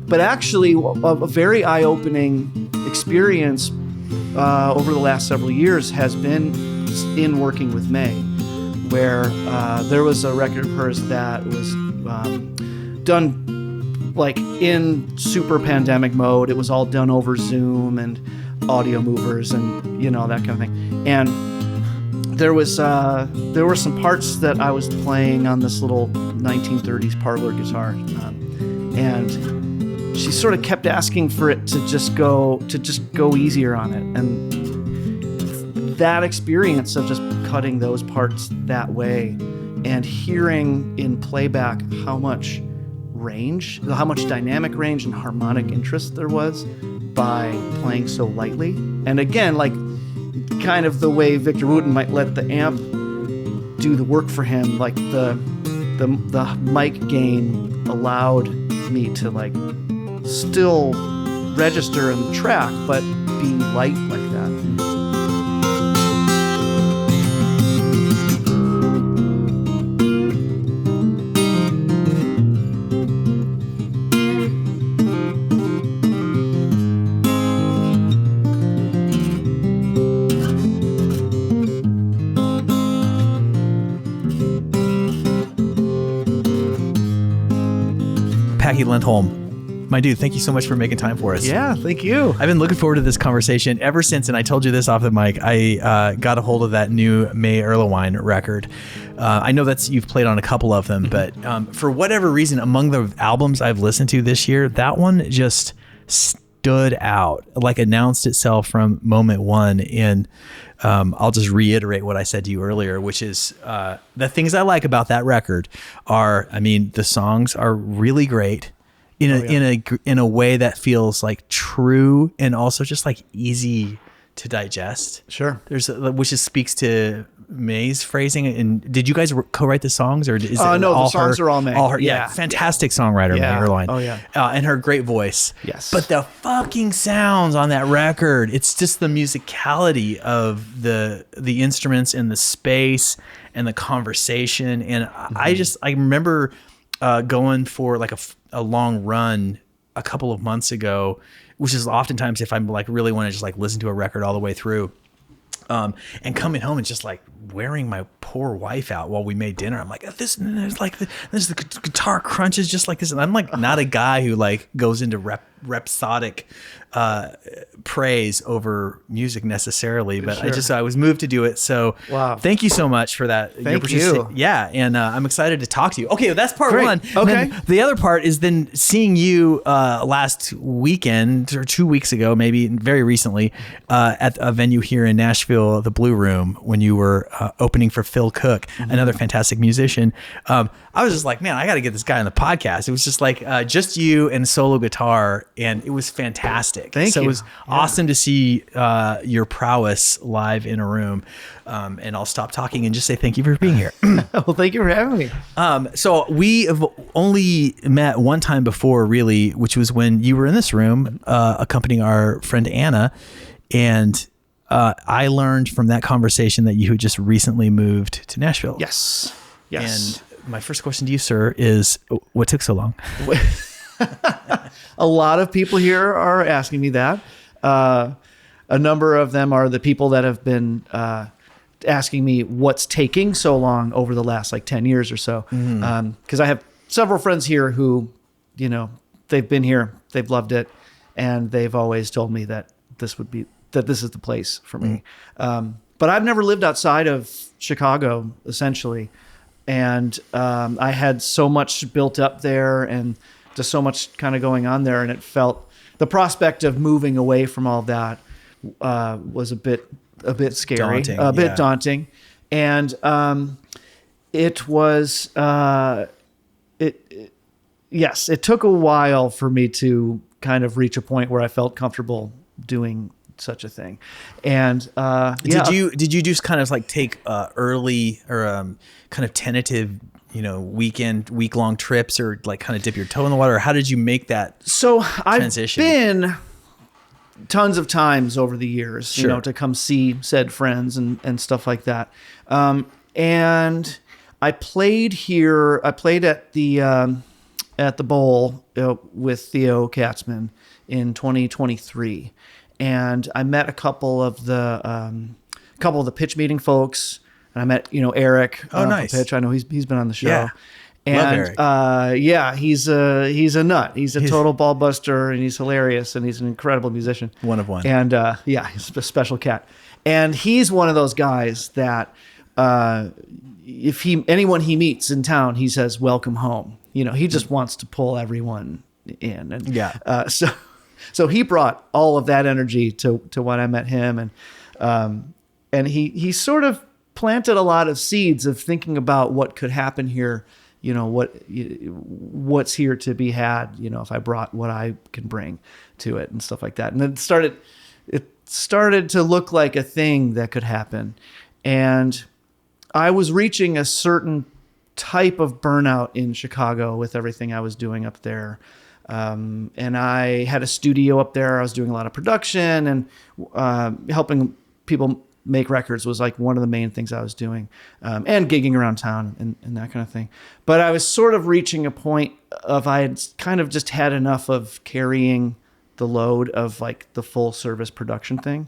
But actually, a very eye-opening experience over the last several years has been in working with May, where there was a record of hers that was done like in super pandemic mode. It was all done over Zoom and audio movers and, you know, that kind of thing. And there were some parts that I was playing on this little 1930s parlor guitar, and she sort of kept asking for it to just go easier on it. And that experience of just cutting those parts that way and hearing in playback how much range, how much dynamic range and harmonic interest there was by playing so lightly. And again, like kind of the way Victor Wooten might let the amp do the work for him, like the mic gain allowed me to like still register in the track, but be light like that. Packy Lundholm, my dude, thank you so much for making time for us. Yeah, thank you. I've been looking forward to this conversation ever since, and I told you this off the mic, I got a hold of that new May Erlewine record. I know you've played on a couple of them, but for whatever reason, among the albums I've listened to this year, that one just stood out, like announced itself from moment one. And I'll just reiterate what I said to you earlier, which is the things I like about that record are, I mean, the songs are really great in a way that feels like true and also just like easy to digest. Sure. Which just speaks to May's phrasing. And did you guys co-write the songs, or is it no, all the songs are all May. All her, yeah, fantastic songwriter, yeah. May Erlewine. Oh yeah, and her great voice. Yes, but the fucking sounds on that record, it's just the musicality of the instruments and the space and the conversation. And I remember going for like a long run a couple of months ago, which is oftentimes if I'm like really want to just like listen to a record all the way through. And coming home and just like wearing my poor wife out while we made dinner. I'm like, this the guitar crunches just like this. And I'm like not a guy who like goes into rhapsodic praise over music necessarily, but sure. I was moved to do it. So wow. Thank you so much for that. Thank you. Yeah. And I'm excited to talk to you. Okay. That's part Great. one. Okay. The other part is then seeing you last weekend or 2 weeks ago, maybe very recently, at a venue here in Nashville, the Blue Room, when you were opening for Phil Cook, another fantastic musician. I was just like, man, I got to get this guy on the podcast. It was just like just you and solo guitar, and it was fantastic. Thank you. It was awesome to see your prowess live in a room. And I'll stop talking and just say thank you for being here. Well, thank you for having me. So we have only met one time before, really, which was when you were in this room accompanying our friend Anna. And I learned from that conversation that you had just recently moved to Nashville. Yes. And my first question to you, sir, is what took so long? A lot of people here are asking me that. A number of them are the people that have been asking me what's taking so long over the last like 10 years or so. Because I have several friends here who, you know, they've been here, they've loved it, and they've always told me that this is the place for me. But I've never lived outside of Chicago, essentially. And I had so much built up there and just so much kind of going on there. And it felt, the prospect of moving away from all that was a bit scary, daunting. And it was, it took a while for me to kind of reach a point where I felt comfortable doing such a thing. And did you just kind of like take early or kind of tentative, you know, week-long trips, or like kind of dip your toe in the water? Or how did you make that transition? I've been tons of times over the years, sure, you know, to come see said friends and stuff like that. And I played here. I played at the at the Bowl with Theo Katzman in 2023, and I met a couple of the pitch meeting folks, and I met Eric. Oh, nice. Pitch. I know he's been on the show. Yeah. And Love Eric. he's a nut. He's a total ball buster, and he's hilarious, and he's an incredible musician. One of one. And he's a special cat. And he's one of those guys that if anyone he meets in town, he says, "Welcome home." He just wants to pull everyone in. And so he brought all of that energy to when I met him, and he sort of planted a lot of seeds of thinking about what could happen here. What's here to be had, if I brought what I can bring to it and stuff like that. And then it started to look like a thing that could happen. And I was reaching a certain type of burnout in Chicago with everything I was doing up there. And I had a studio up there. I was doing a lot of production, and helping people make records was like one of the main things I was doing, and gigging around town and that kind of thing. But I was sort of reaching a point of I had kind of just had enough of carrying the load of like the full service production thing,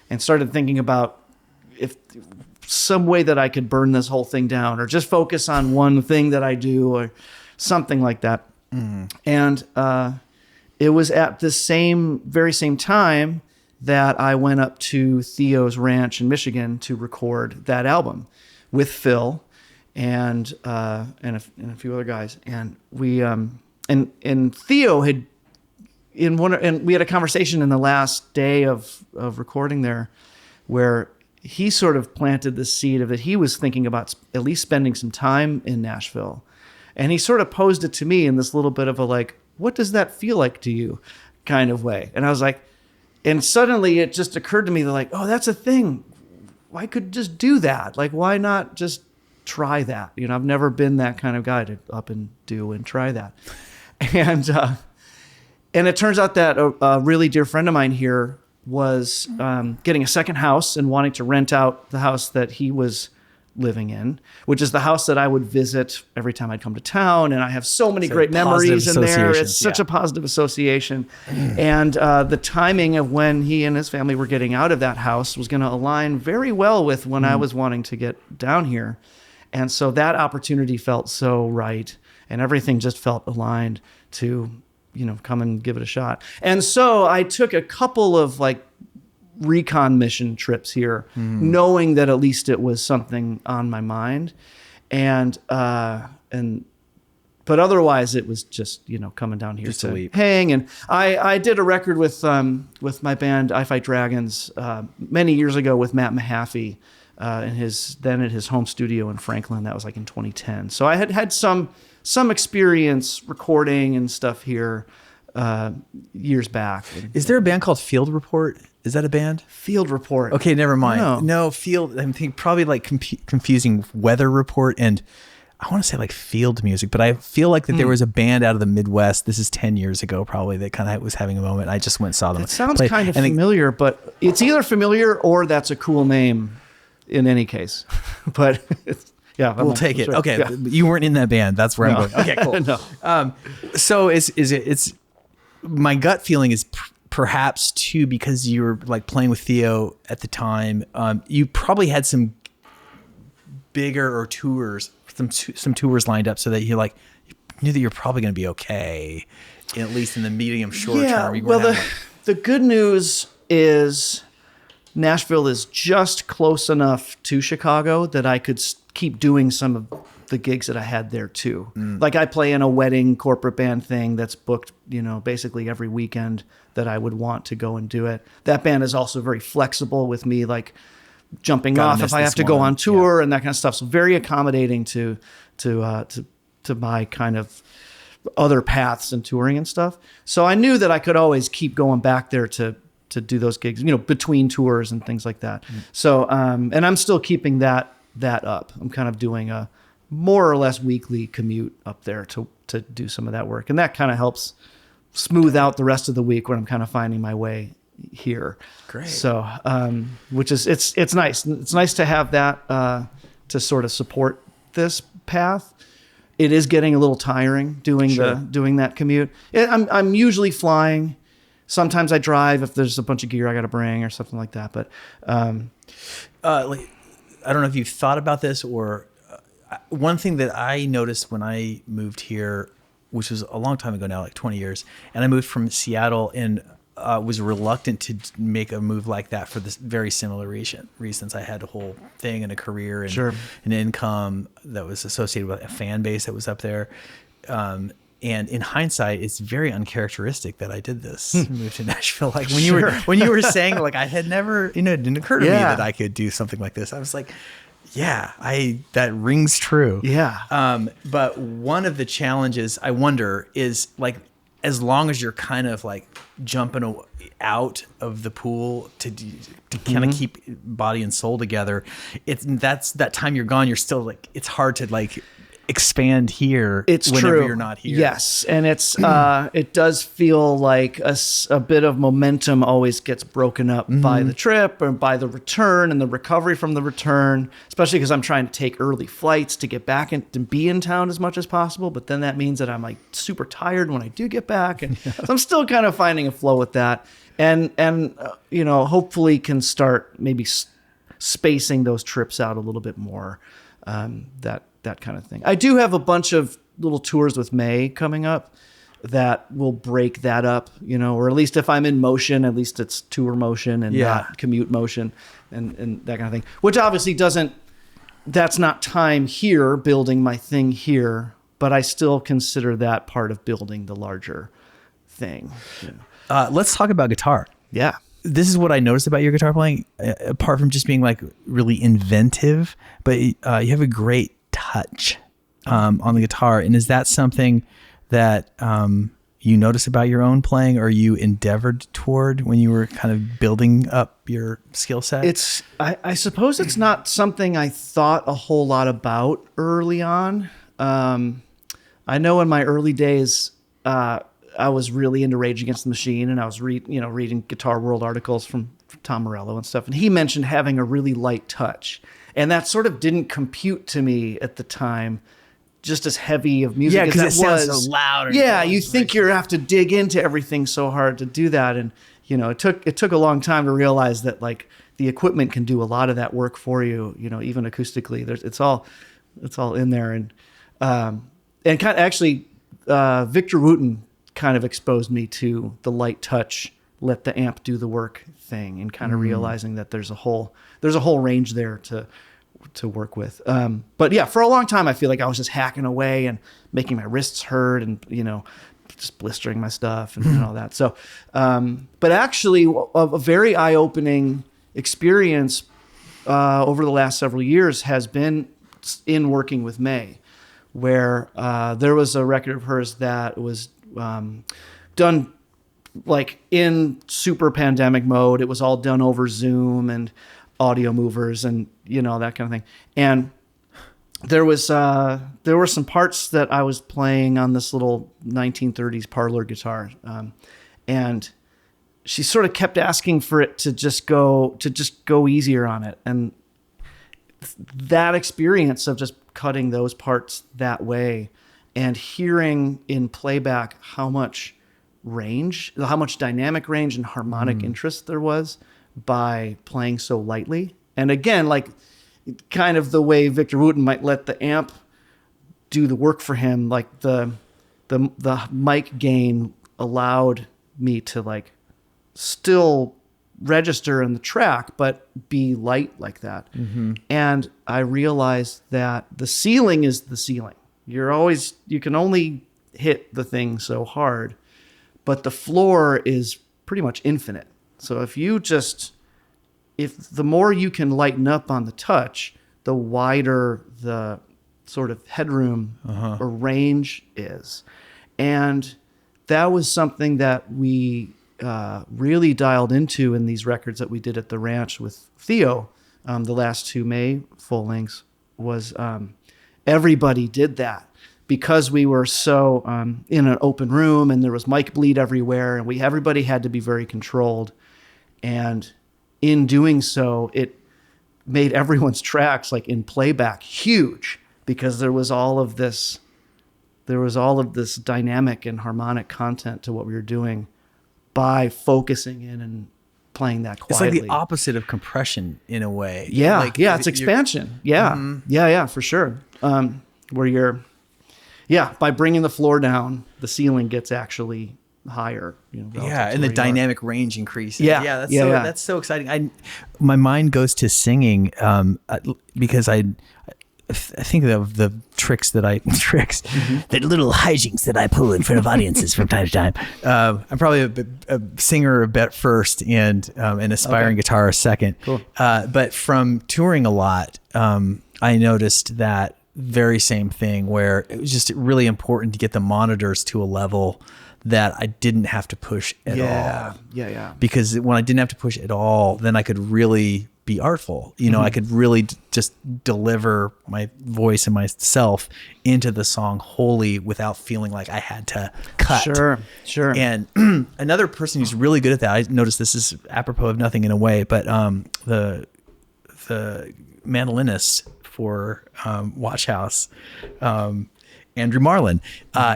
and started thinking about if some way that I could burn this whole thing down, or just focus on one thing that I do, or something like that. And it was at the very same time that I went up to Theo's ranch in Michigan to record that album with Phil and a few other guys. And we and Theo had and we had a conversation in the last day of recording there, where he sort of planted the seed of that he was thinking about at least spending some time in Nashville. And he sort of posed it to me in this little bit of a like, what does that feel like to you kind of way? And I was like, and suddenly it just occurred to me that like, oh, that's a thing. I could just do that. Like, why not just try that? I've never been that kind of guy to up and do and try that. And it turns out that a really dear friend of mine here was getting a second house and wanting to rent out the house that he was living in, which is the house that I would visit every time I'd come to town. And I have so many great memories in there. It's such a positive association. And the timing of when he and his family were getting out of that house was going to align very well with when I was wanting to get down here. And so that opportunity felt so right, and everything just felt aligned to, come and give it a shot. And so I took a couple of like recon mission trips here, knowing that at least it was something on my mind, but otherwise it was just coming down here just to hang. And I did a record with my band I Fight Dragons many years ago with Matt Mahaffey at his home studio in Franklin. That was like in 2010. So I had some experience recording and stuff here years back. Is there a band called Field Report? Is that a band? Field Report. Okay, never mind. No, Field. I'm thinking probably like confusing Weather Report and I want to say like field music, but I feel like that there was a band out of the Midwest. This is 10 years ago, probably, that kind of was having a moment. I just went and saw them. It sounds kind of familiar, but it's either familiar or that's a cool name in any case. But yeah, we'll take it. Sure. Okay, yeah. You weren't in that band. That's where I'm going. Okay, cool. No. So it's my gut feeling is perhaps too, because you were like playing with Theo at the time. You probably had some bigger or tours, some tours lined up, so that you knew that you're probably going to be okay, at least in the medium short term. Well, the good news is Nashville is just close enough to Chicago that I could keep doing some of the gigs that I had there too. Like I play in a wedding corporate band thing that's booked, basically every weekend that I would want to go and do it. That band is also very flexible with me, like jumping off if I have to go on tour and that kind of stuff. So very accommodating to my kind of other paths and touring and stuff. So I knew that I could always keep going back there to do those gigs, between tours and things like that. So, and I'm still keeping that up. I'm kind of doing a more or less weekly commute up there to do some of that work. And that kind of helps smooth out the rest of the week when I'm kind of finding my way here. Great. So, which is, it's nice. It's nice to have that, to sort of support this path. it is getting a little tiring doing that commute. I'm usually flying. Sometimes I drive if there's a bunch of gear I got to bring or something like that. But like, I don't know if you've thought about this, or one thing that I noticed when I moved here, which was a long time ago now, like 20 years, and I moved from Seattle and was reluctant to make a move like that for this very similar reasons. I had a whole thing and a career and an income that was associated with a fan base that was up there. And in hindsight, it's very uncharacteristic that I did this, moved to Nashville. Like when you were saying, like, I had never, it didn't occur to me that I could do something like this. I was like, yeah, that rings true. Yeah. But one of the challenges I wonder is, like, as long as you're kind of like jumping out of the pool to kind of keep body and soul together, that's that time you're gone. You're still like, it's hard to like expand here. It's whenever true. You're not here. Yes, and it's it does feel like a bit of momentum always gets broken up by the trip or by the return and the recovery from the return. Especially because I'm trying to take early flights to get back and to be in town as much as possible. But then that means that I'm like super tired when I do get back, and so I'm still kind of finding a flow with that. And hopefully can start maybe spacing those trips out a little bit more. That kind of thing. I do have a bunch of little tours with May coming up that will break that up, or at least if I'm in motion, at least it's tour motion and not commute motion and that kind of thing, which obviously that's not time here building my thing here, but I still consider that part of building the larger thing. Let's talk about guitar. Yeah. This is what I noticed about your guitar playing, apart from just being like really inventive, but you have a great touch on the guitar. And is that something that you notice about your own playing, or you endeavored toward when you were kind of building up your skill set? I suppose it's not something I thought a whole lot about early on. I know in my early days, I was really into Rage Against the Machine, and I was reading Guitar World articles from Tom Morello and stuff. And he mentioned having a really light touch, and that sort of didn't compute to me at the time, just as heavy of music as that was. Yeah, because it sounds so loud. You think you have to dig into everything so hard to do that, and it took a long time to realize that like the equipment can do a lot of that work for you. Even acoustically, it's all in there, and kind of actually Victor Wooten kind of exposed me to the light touch, let the amp do the work thing, and kind of realizing that there's a whole range there to work with. But yeah, for a long time, I feel like I was just hacking away and making my wrists hurt and, just blistering my stuff and all that. So, but actually a very eye-opening experience over the last several years has been in working with May, where there was a record of hers that was done like in super pandemic mode. It was all done over Zoom and audio movers and that kind of thing. And there were some parts that I was playing on this little 1930s parlor guitar, and she sort of kept asking for it to just go easier on it. And that experience of just cutting those parts that way and hearing in playback how much dynamic range and harmonic interest there was by playing so lightly. And again, like kind of the way Victor Wooten might let the amp do the work for him, like the mic gain allowed me to like still register in the track, but be light like that. And I realized that the ceiling is the ceiling. You can only hit the thing so hard, but the floor is pretty much infinite. So if the more you can lighten up on the touch, the wider the sort of headroom or range is. And that was something that we really dialed into in these records that we did at the ranch with Theo. The last two May full lengths was everybody did that because we were so in an open room and there was mic bleed everywhere, and everybody had to be very controlled. And in doing so, it made everyone's tracks like in playback huge because there was all of this all of this dynamic and harmonic content to what we were doing by focusing in and playing that quietly. It's like the opposite of compression in a way. Yeah, like, it's expansion. Yeah, yeah, for sure. Where you're, by bringing the floor down, the ceiling gets actually higher. And the dynamic range increases. Yeah, That's so exciting. My mind goes to singing because I think of the tricks the little hijinks that I pull in front of audiences from time to time. I'm probably a singer a bit first and an aspiring guitarist second. Cool. But from touring a lot, I noticed that very same thing where it was just really important to get the monitors to a level that I didn't have to push at all. Yeah. Because when I didn't have to push at all, then I could really be artful. I could really just deliver my voice and myself into the song wholly without feeling like I had to cut. Sure. And another person who's really good at that, I noticed this is apropos of nothing in a way, but the mandolinist for Watch House, Andrew Marlin,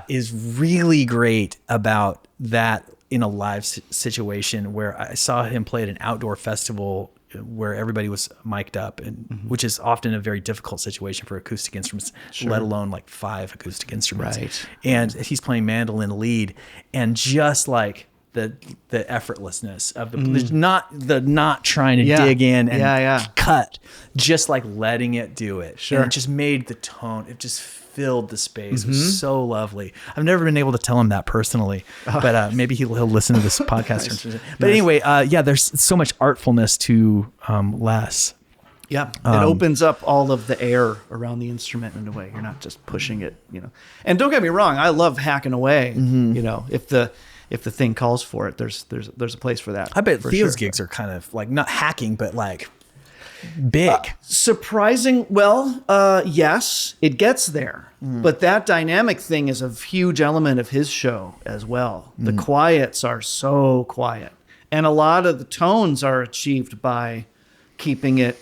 is really great about that in a live situation where I saw him play at an outdoor festival where everybody was mic'd up, and which is often a very difficult situation for acoustic instruments, let alone like 5 acoustic instruments. Right. And he's playing mandolin lead, and just like the effortlessness of not trying to dig in and cut, just like letting it do it. Sure. And it just made the tone, it just filled the space. It was so lovely. I've never been able to tell him that personally, but maybe he'll listen to this podcast. But anyway, there's so much artfulness to Les. Yeah, it opens up all of the air around the instrument in a way. You're not just pushing it, And don't get me wrong, I love hacking away. If the thing calls for it, there's a place for that. I bet Theo's gigs are kind of like not hacking, but like big. Surprising. Well, yes, it gets there. But that dynamic thing is a huge element of his show as well. The quiets are so quiet. And a lot of the tones are achieved by keeping it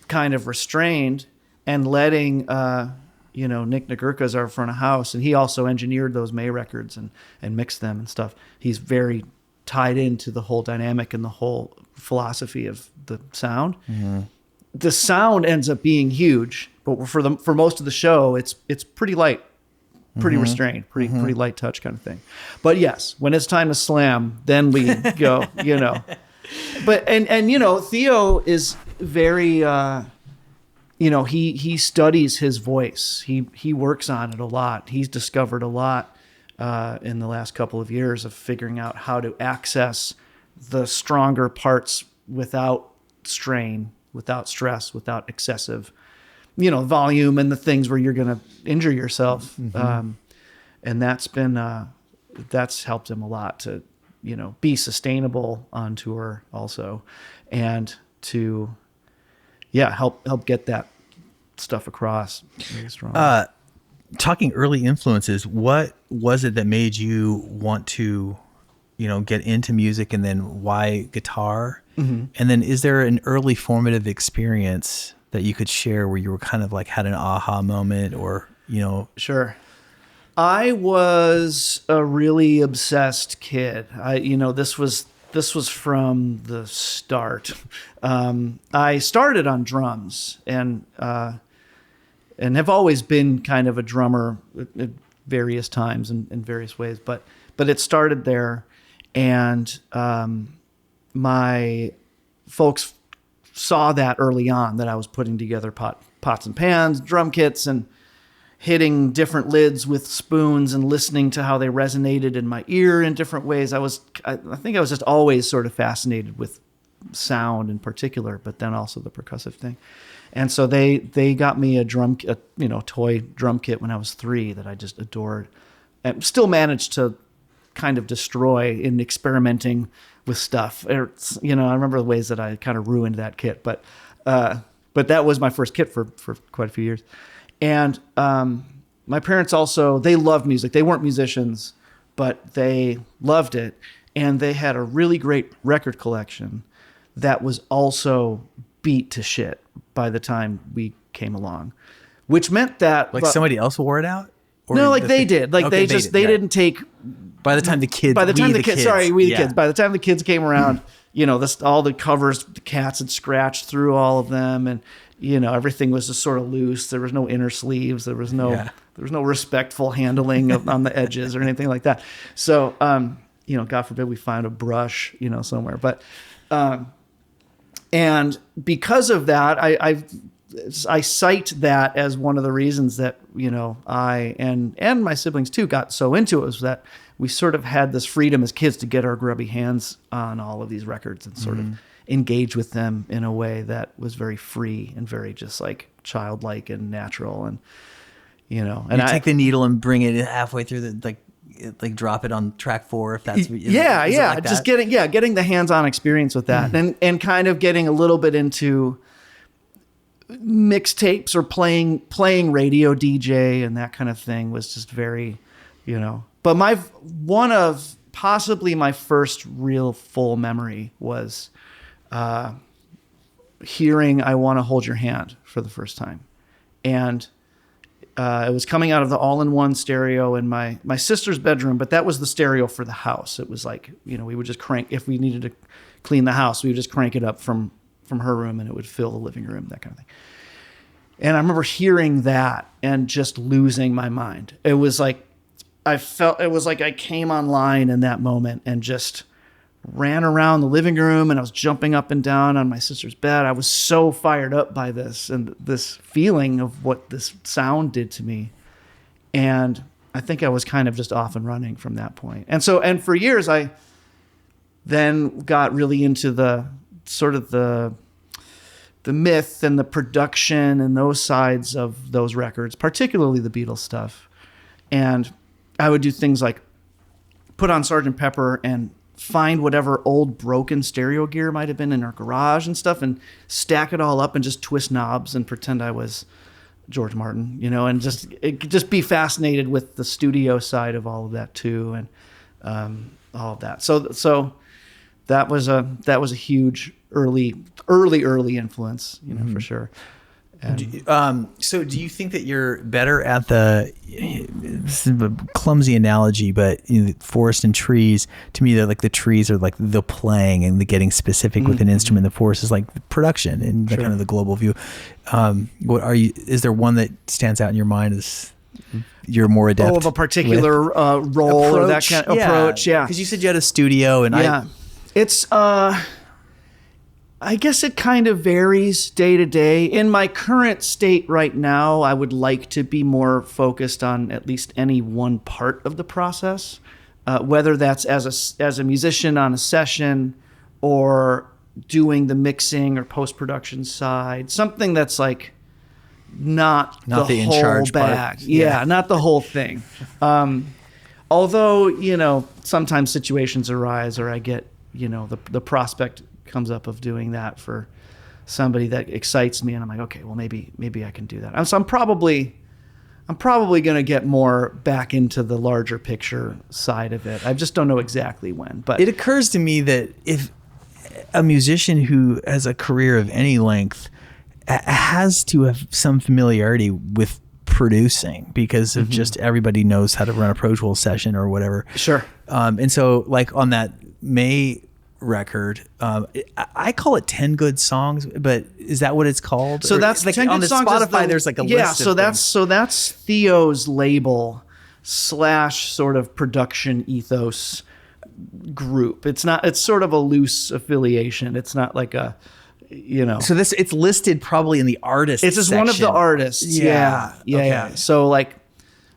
kind of restrained and letting, Nick Nagurka's our front of house, and he also engineered those May records and mixed them and stuff. He's very tied into the whole dynamic and the whole philosophy of the sound. The sound ends up being huge, but for most of the show, it's pretty light, pretty restrained, pretty light touch kind of thing. But yes, when it's time to slam, then we go, But and Theo is very he studies his voice. He works on it a lot. He's discovered a lot in the last couple of years of figuring out how to access the stronger parts without strain, without stress, without excessive, volume and the things where you're going to injure yourself. And that's helped him a lot to, be sustainable on tour also, and to, help get that stuff across really strong. Talking early influences, what was it that made you want to, get into music, and then why guitar? And then is there an early formative experience that you could share where you were kind of like had an aha moment or, Sure. I was a really obsessed kid. This was from the start. I started on drums and have always been kind of a drummer at various times and in various ways, but it started there. And my folks saw that early on, that I was putting together pots and pans, drum kits, and hitting different lids with spoons and listening to how they resonated in my ear in different ways. I think I was just always sort of fascinated with sound in particular, but then also the percussive thing. And so they got me a toy drum kit when I was 3 that I just adored, and still managed to kind of destroy in experimenting with stuff. I remember the ways that I kind of ruined that kit, but that was my first kit for quite a few years. And my parents also, they loved music. They weren't musicians, but they loved it. And they had a really great record collection that was also beat to shit by the time we came along, which meant that... somebody else wore it out? Or No, like they did. Like Okay, they right. didn't take. By the time the kids, By the time the kids, sorry, we the Yeah. kids. By the time the kids came around, all the covers, the cats had scratched through all of them, and everything was just sort of loose. There was no inner sleeves. There was no respectful handling on the edges or anything like that. So, God forbid we find a brush, somewhere. But, and because of that, I cite that as one of the reasons that, I and my siblings too got so into it, was that we sort of had this freedom as kids to get our grubby hands on all of these records and sort of engage with them in a way that was very free and very just like childlike and natural. And, and you take the needle and bring it halfway through like drop it on track 4 if that's like just getting the hands-on experience with that and kind of getting a little bit into mixtapes or playing radio DJ and that kind of thing was just very, but one of possibly my first real full memory was hearing I Want to Hold Your Hand for the first time. And it was coming out of the all-in-one stereo in my sister's bedroom, but that was the stereo for the house. It was like, we would just crank, if we needed to clean the house, we would just crank it up from her room and it would fill the living room, that kind of thing. And I remember hearing that and just losing my mind. It was like, I came online in that moment and just ran around the living room and I was jumping up and down on my sister's bed. I was so fired up by this and this feeling of what this sound did to me. And I think I was kind of just off and running from that point. And for years, I then got really into the sort of the myth and the production and those sides of those records, particularly the Beatles stuff. And I would do things like put on Sgt. Pepper and find whatever old broken stereo gear might have been in our garage and stuff and stack it all up and just twist knobs and pretend I was George Martin, and just be fascinated with the studio side of all of that too. And all of that. So that was a huge early influence, for sure. So do you think that you're better at this is a clumsy analogy, but forest and trees, to me, they're like the trees are like the playing and the getting specific with an instrument. The forest is like the production and the kind of the global view. Is there one that stands out in your mind as you're more adept of a particular role approach, or that kind of approach? Yeah. Because you said you had a studio and it's, I guess it kind of varies day to day. In my current state right now, I would like to be more focused on at least any one part of the process, whether that's as a musician on a session or doing the mixing or post-production side, something that's like not the whole in charge bag. part. Yeah, not the whole thing. Although, sometimes situations arise or I get, the prospect comes up of doing that for somebody that excites me and I'm like, okay, well maybe I can do that. So I'm probably going to get more back into the larger picture side of it. I just don't know exactly when, but it occurs to me that if a musician who has a career of any length has to have some familiarity with producing because of just everybody knows how to run a Pro Tools session or whatever. Sure. And so like on that May record, I call it 10 good songs, but is that what it's called? So that's like 10 on good the songs Spotify there's like a list of things. So that's Theo's label / sort of production ethos group. It's sort of a loose affiliation. It's not like a So it's listed probably in the artist it's just section. one of the artists. Yeah. Okay.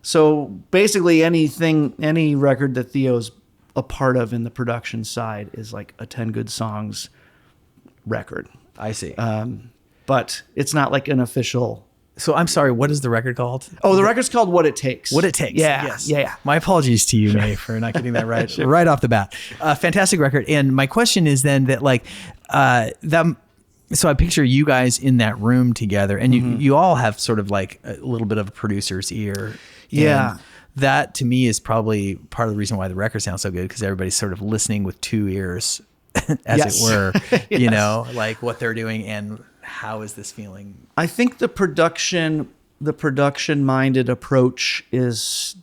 So basically any record that Theo's a part of in the production side is like a 10 good songs record. I see. But it's not like an official. So I'm sorry, what is the record called? Oh, the record's called What It Takes. What It Takes. Yeah. Yes. Yeah. My apologies to you, May, for not getting that right right off the bat. Fantastic record. And my question is then that like so I picture you guys in that room together and you all have sort of like a little bit of a producer's ear. Yeah. And that to me is probably part of the reason why the record sounds so good, because everybody's sort of listening with two ears, as it were, like what they're doing and how is this feeling? I think the production the production-minded approach is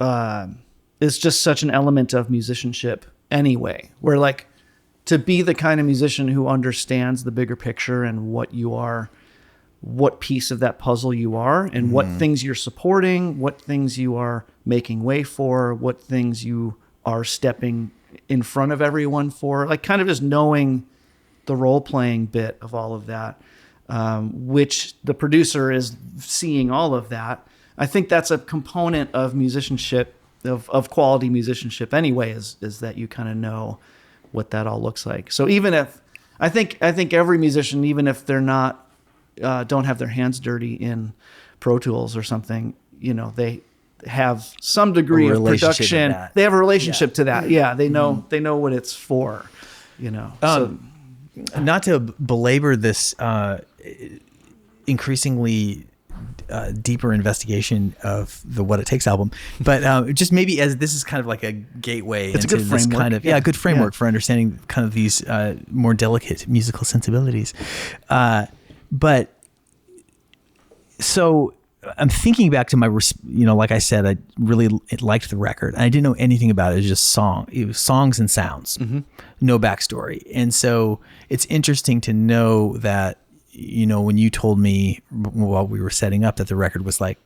just such an element of musicianship anyway. Where like to be the kind of musician who understands the bigger picture and what you are, what piece of that puzzle you are, and what things you're supporting, what things you are making way for, what things you are stepping in front of everyone for, like kind of just knowing the role-playing bit of all of that, which the producer is seeing all of that. I think that's a component of musicianship, of quality musicianship anyway, is that you kind of know what that all looks like. So even if, I think every musician, even if they're not, don't have their hands dirty in Pro Tools or something, you know, they have some degree of production. They have a relationship to that. Yeah. They know what it's for, you know. Not to belabor this increasingly deeper investigation of the What It Takes album, but just maybe as this is kind of like a gateway into this kind of good framework for understanding kind of these more delicate musical sensibilities. But so I'm thinking back to my, like I said, I really liked the record. I didn't know anything about it. It was just songs and sounds, no backstory. And so it's interesting to know that, you know, when you told me while we were setting up that the record was like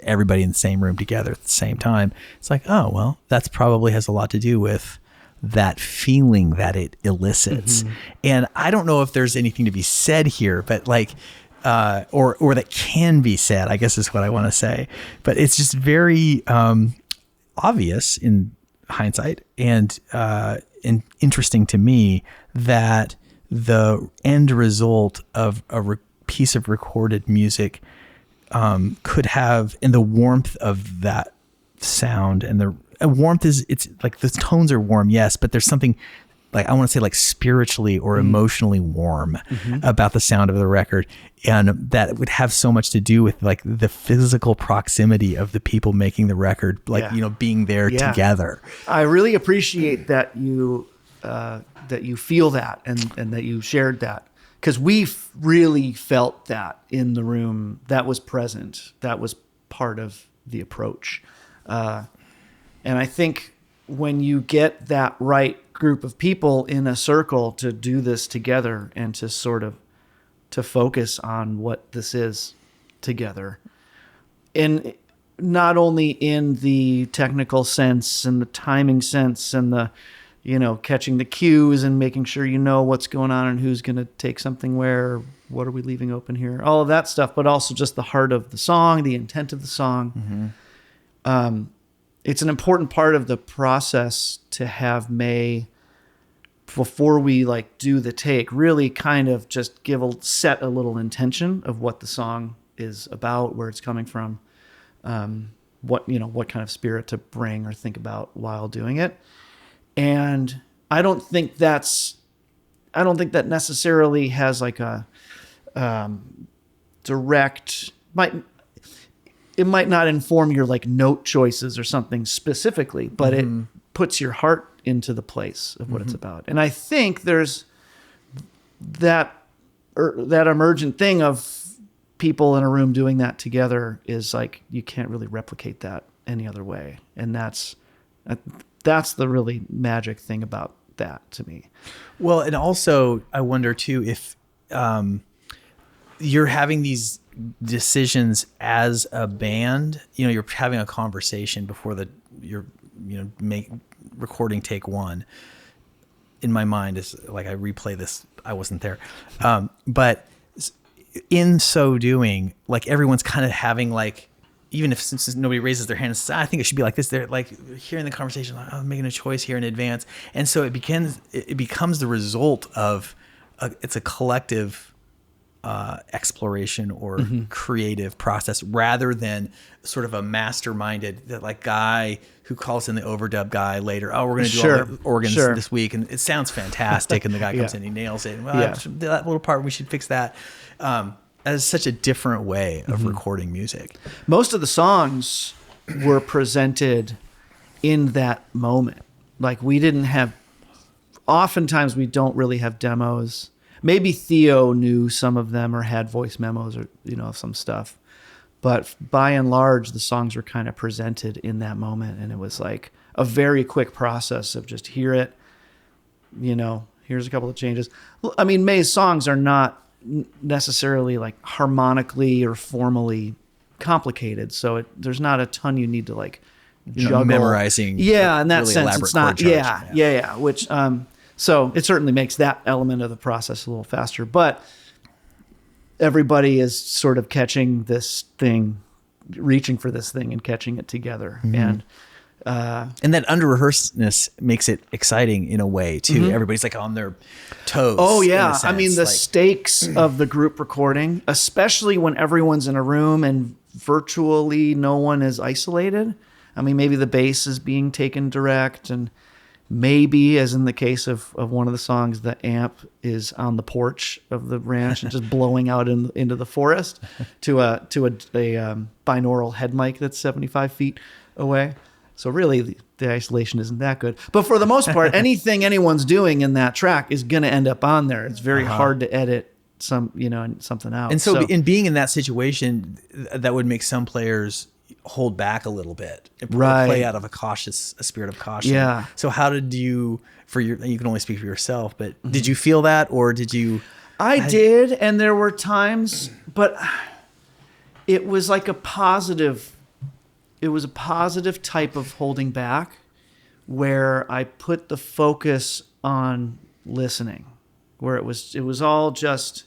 everybody in the same room together at the same time, it's like, oh, well, that's probably has a lot to do with that feeling that it elicits. And I don't know if there's anything to be said here, but like, or that can be said, I guess is what I want to say. But it's just very obvious in hindsight and interesting to me that the end result of a piece of recorded music could have, in the warmth of that sound, and the warmth is, it's like the tones are warm, yes, but there's something like, I want to say like spiritually or emotionally warm about the sound of the record. And that would have so much to do with like the physical proximity of the people making the record, like, you know, being there together. I really appreciate that you feel that and that you shared that, because we really felt that in the room. That was present. That was part of the approach. And I think when you get that right group of people in a circle to do this together and to sort of to focus on what this is together, and not only in the technical sense and the timing sense and the, you know, catching the cues and making sure you know what's going on and who's going to take something where, what are we leaving open here, all of that stuff, but also just the heart of the song, the intent of the song. It's an important part of the process to have May, before we like do the take, really kind of just set a little intention of what the song is about, where it's coming from, what kind of spirit to bring or think about while doing it. And I don't think that necessarily has like a direct, it might not inform your like note choices or something specifically, but it puts your heart into the place of what it's about. And I think there's that emergent thing of people in a room doing that together is like, you can't really replicate that any other way. And that's the really magic thing about that to me. Well, and also I wonder too, if you're having these decisions as a band, you know, you're having a conversation before recording take one. In my mind is like, I replay this, I wasn't there. But in so doing, like everyone's kind of having like, even if since nobody raises their hand and says, I think it should be like this, they're like hearing the conversation, like, I'm making a choice here in advance. And so it becomes the result of it's a collective exploration or creative process, rather than sort of a masterminded that like guy who calls in the overdub guy later. Oh, we're going to do all the organs this week, and it sounds fantastic. And the guy comes in, he nails it. Well, that little part, we should fix that. That is such a different way of recording music. Most of the songs were presented in that moment. Like oftentimes we don't really have demos. Maybe Theo knew some of them or had voice memos or, you know, some stuff. But by and large, the songs were kind of presented in that moment. And it was like a very quick process of just hear it, here's a couple of changes. I mean, May's songs are not necessarily like harmonically or formally complicated. So there's not a ton you need to like juggle. Memorizing. Yeah, in that really sense, it's not. Yeah. Which, so it certainly makes that element of the process a little faster. But everybody is sort of catching this thing, reaching for this thing and catching it together. And that under-rehearsedness makes it exciting in a way too. Everybody's like on their toes. Oh yeah. I mean, the stakes of the group recording, especially when everyone's in a room and virtually no one is isolated. I mean, maybe the bass is being taken direct, and maybe, as in the case of one of the songs, the amp is on the porch of the ranch and just blowing out into the forest to a binaural head mic that's 75 feet away. So really, the isolation isn't that good. But for the most part, anything anyone's doing in that track is going to end up on there. It's very hard to edit something out. And so in being in that situation, that would make some players hold back a little bit and play out of a spirit of caution. Yeah. So how did you, you can only speak for yourself, but did you feel that, or did you? I did. And there were times, but it was like a positive type of holding back where I put the focus on listening, where it was all just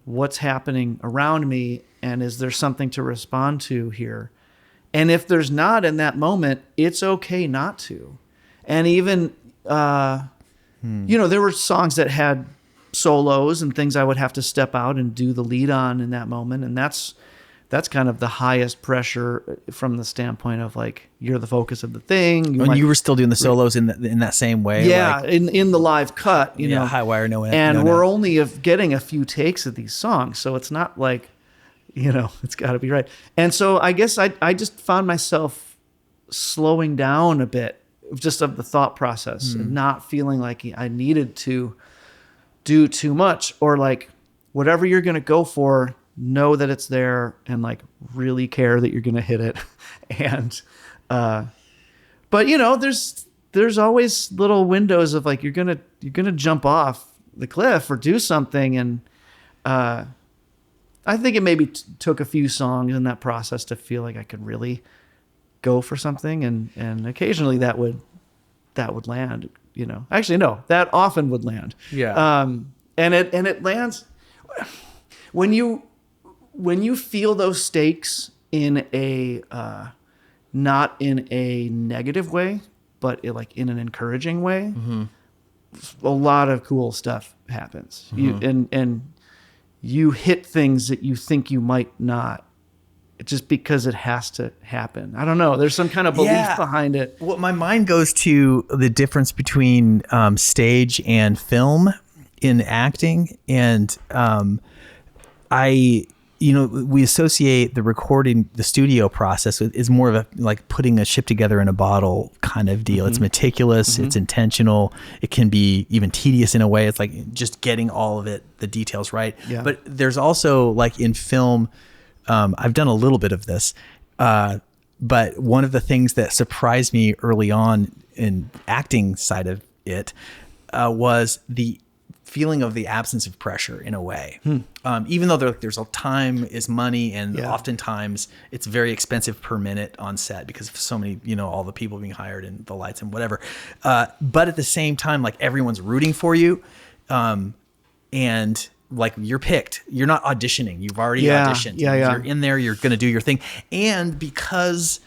what's happening around me. And is there something to respond to here? And if there's not in that moment, it's okay not to. And even, there were songs that had solos and things I would have to step out and do the lead on in that moment. And that's kind of the highest pressure from the standpoint of like, you're the focus of the thing. You were still doing the solos in that same way? Yeah, like, in the live cut, high wire, no. And we're only getting a few takes of these songs. So it's not like, it's got to be right. And so I guess I just found myself slowing down a bit just of the thought process and not feeling like I needed to do too much, or like whatever you're going to go for, know that it's there and like really care that you're going to hit it. And, but there's always little windows of like, you're going to jump off the cliff or do something. And, I think it maybe took a few songs in that process to feel like I could really go for something, and occasionally that would land. Actually no, that often would land. Yeah. And it lands when you feel those stakes in a not in a negative way, but like in an encouraging way. A lot of cool stuff happens. And you hit things that you think you might not, just because it has to happen. I don't know. There's some kind of belief behind it. Well, my mind goes to the difference between stage and film in acting. And we associate the recording, the studio process is more of a like putting a ship together in a bottle kind of deal. It's meticulous, it's intentional. It can be even tedious in a way. It's like just getting all of it, the details right. Yeah. But there's also like in film, I've done a little bit of this, but one of the things that surprised me early on in acting side of it was the feeling of the absence of pressure in a way. Even though there's a time is money, and oftentimes it's very expensive per minute on set because of so many, all the people being hired and the lights and whatever. But at the same time, like everyone's rooting for you. And like you're picked, you're not auditioning. You've already auditioned. You're in there, you're going to do your thing. And because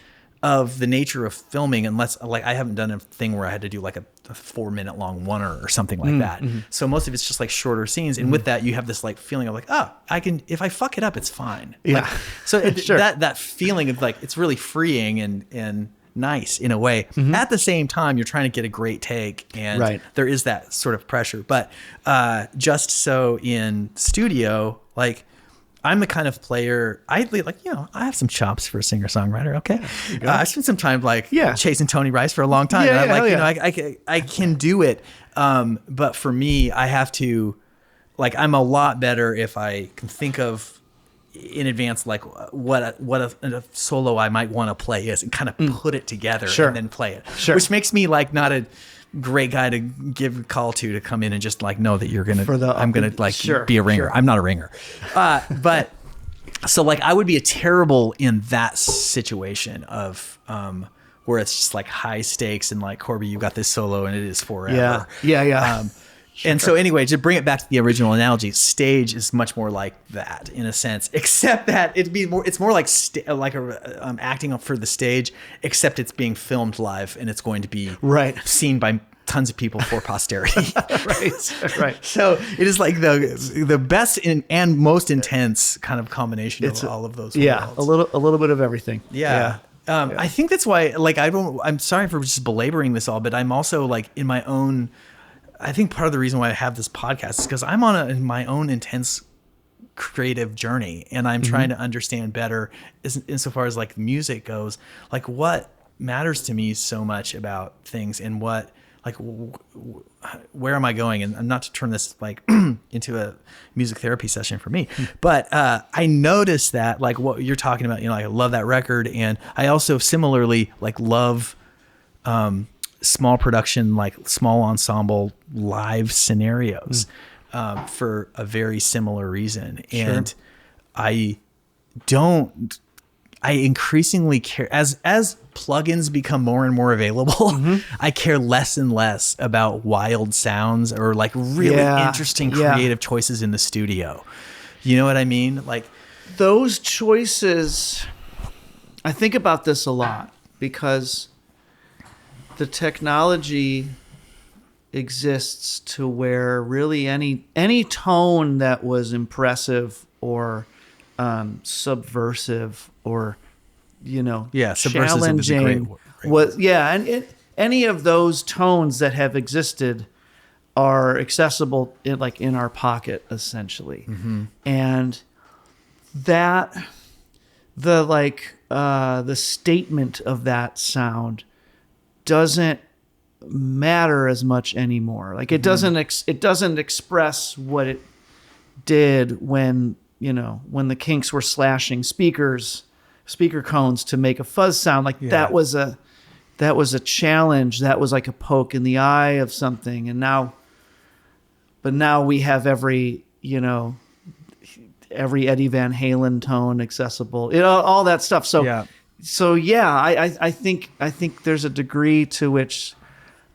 of the nature of filming, unless like I haven't done a thing where I had to do like a 4-minute long oneer or something like that. So most of it's just like shorter scenes. And with that, you have this like feeling of like, I can, if I fuck it up, it's fine. Yeah. Like, so sure. that feeling of like, it's really freeing and nice in a way. At the same time, you're trying to get a great take, and there is that sort of pressure. But just so in studio, like I'm the kind of player, I have some chops for a singer-songwriter. Okay. I spent some time chasing Tony Rice for a long time. I can do it. But for me, I have to, like, I'm a lot better if I can think of in advance, like what a solo I might want to play is, and kind of put it together and then play it. Sure. Which makes me like not a great guy to give a call to come in and just like know that you're gonna I'm gonna like be a ringer. I'm not a ringer, but so like I would be a terrible in that situation of where it's just like high stakes and like, Corby, you got this solo and it is forever. Yeah. And so anyway, to bring it back to the original analogy, stage is much more like that in a sense, except that it's more like acting for the stage, except it's being filmed live and it's going to be seen by tons of people for posterity. Right. So it is like the best and most intense kind of combination of all of those worlds. A little bit of everything. I think that's why, like, I'm sorry for just belaboring this all, but I'm also like in my own, I think part of the reason why I have this podcast is because I'm on my own intense creative journey, and I'm trying to understand better insofar as like music goes, like what matters to me so much about things, and what, like, where am I going? And not to turn this like into a music therapy session for me, but I noticed that like what you're talking about, like I love that record, and I also similarly like love small production, like small ensemble live scenarios for a very similar reason. And I increasingly care as plugins become more and more available. I care less and less about wild sounds or like really interesting creative choices in the studio. You know what I mean? Like those choices, I think about this a lot because the technology exists to where really any tone that was impressive or subversive or challenging was any of those tones that have existed are accessible in our pocket essentially. And that the statement of that sound doesn't matter as much anymore. Like it doesn't express what it did when the Kinks were slashing speaker cones to make a fuzz sound. Like that was a challenge. That was like a poke in the eye of something. And now we have every Eddie Van Halen tone accessible, all that stuff. I think there's a degree to which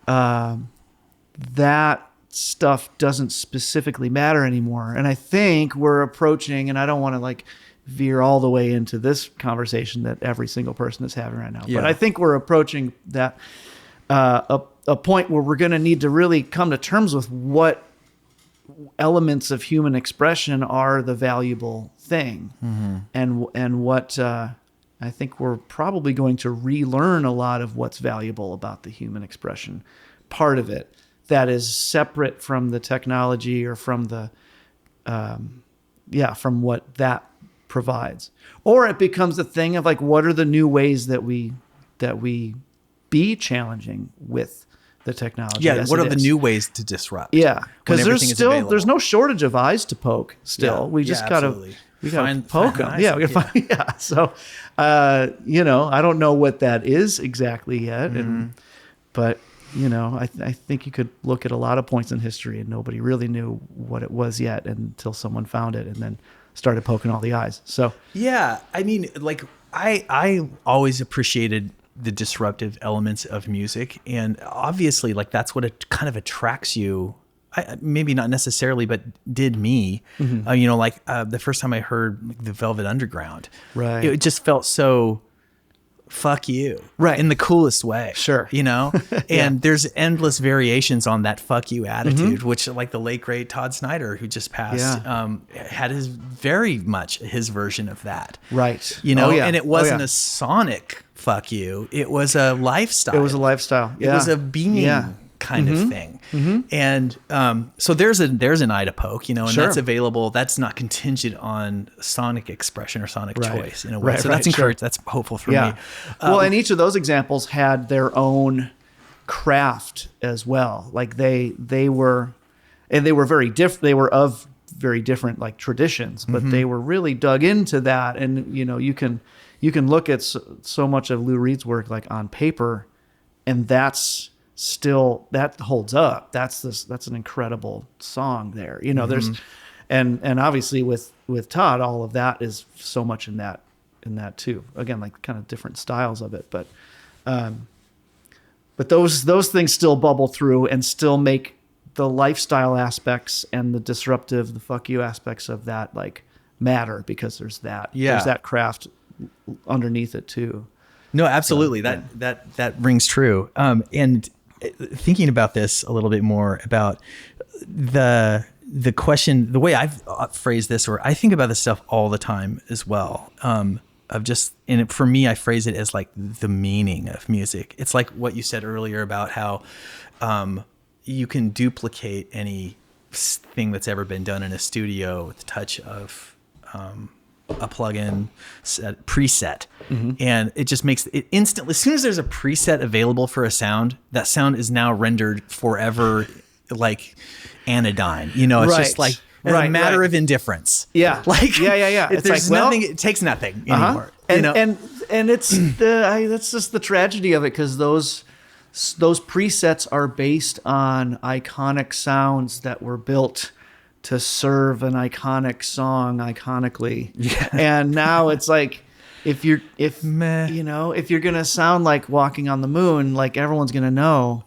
that stuff doesn't specifically matter anymore. And I think we're approaching, and I don't want to like veer all the way into this conversation that every single person is having right now, but I think we're approaching that a point where we're going to need to really come to terms with what elements of human expression are the valuable thing, and what I think we're probably going to relearn a lot of what's valuable about the human expression part of it that is separate from the technology or from the from what that provides. Or it becomes a thing of like, what are the new ways that we be challenging with the technology? What are the new ways to disrupt? Because there's no shortage of eyes to poke still. We just gotta poke them. We gotta find. So I don't know what that is exactly yet, but I think you could look at a lot of points in history and nobody really knew what it was yet until someone found it and then started poking all the eyes. So I mean, like I always appreciated the disruptive elements of music, and obviously like that's what it kind of attracts you. Maybe not necessarily, but did me. The first time I heard the Velvet Underground, it just felt so fuck you, in the coolest way, and there's endless variations on that fuck you attitude, which like the late great Todd Snyder, who just passed, had very much his version of that, and it wasn't a sonic fuck you, it was a lifestyle, it was a being kind of thing. And so there's an eye to poke, and that's available. That's not contingent on sonic expression or sonic choice in a way. So that's encouraged. That's hopeful for me. Well, and each of those examples had their own craft as well. Like they were very different. They were of very different like traditions, but they were really dug into that. And, you can look at so much of Lou Reed's work like on paper, and that holds up. That's an incredible song there. There's, and obviously with Todd, all of that is so much in that too. Again, like kind of different styles of it, but those things still bubble through and still make the lifestyle aspects and the disruptive, the fuck you aspects of that like matter, because there's that craft underneath it too. No, absolutely. That rings true. And thinking about this a little bit more about the question, the way I've phrased this, or I think about this stuff all the time as well. For me, I phrase it as like the meaning of music. It's like what you said earlier about how, you can duplicate any thing that's ever been done in a studio with the touch of a plugin preset. And it just makes it instantly, as soon as there's a preset available for a sound, that sound is now rendered forever like anodyne. It's just like a matter of indifference. Yeah. Like, yeah. If there's nothing, it takes nothing anymore. And it's that's just the tragedy of it, because those presets are based on iconic sounds that were built to serve an iconic song iconically. Yeah. And now it's like, if you're gonna sound like Walking on the Moon, like everyone's gonna know,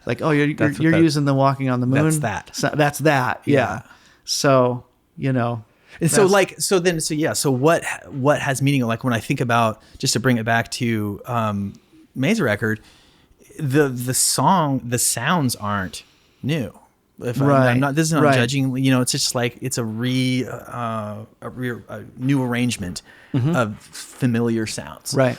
like, oh, you're using the Walking on the Moon. That's that. Yeah. So, And so what has meaning? Like when I think about, just to bring it back to May's record, the sounds aren't new. I'm not judging, it's just like, it's a new arrangement of familiar sounds. Right.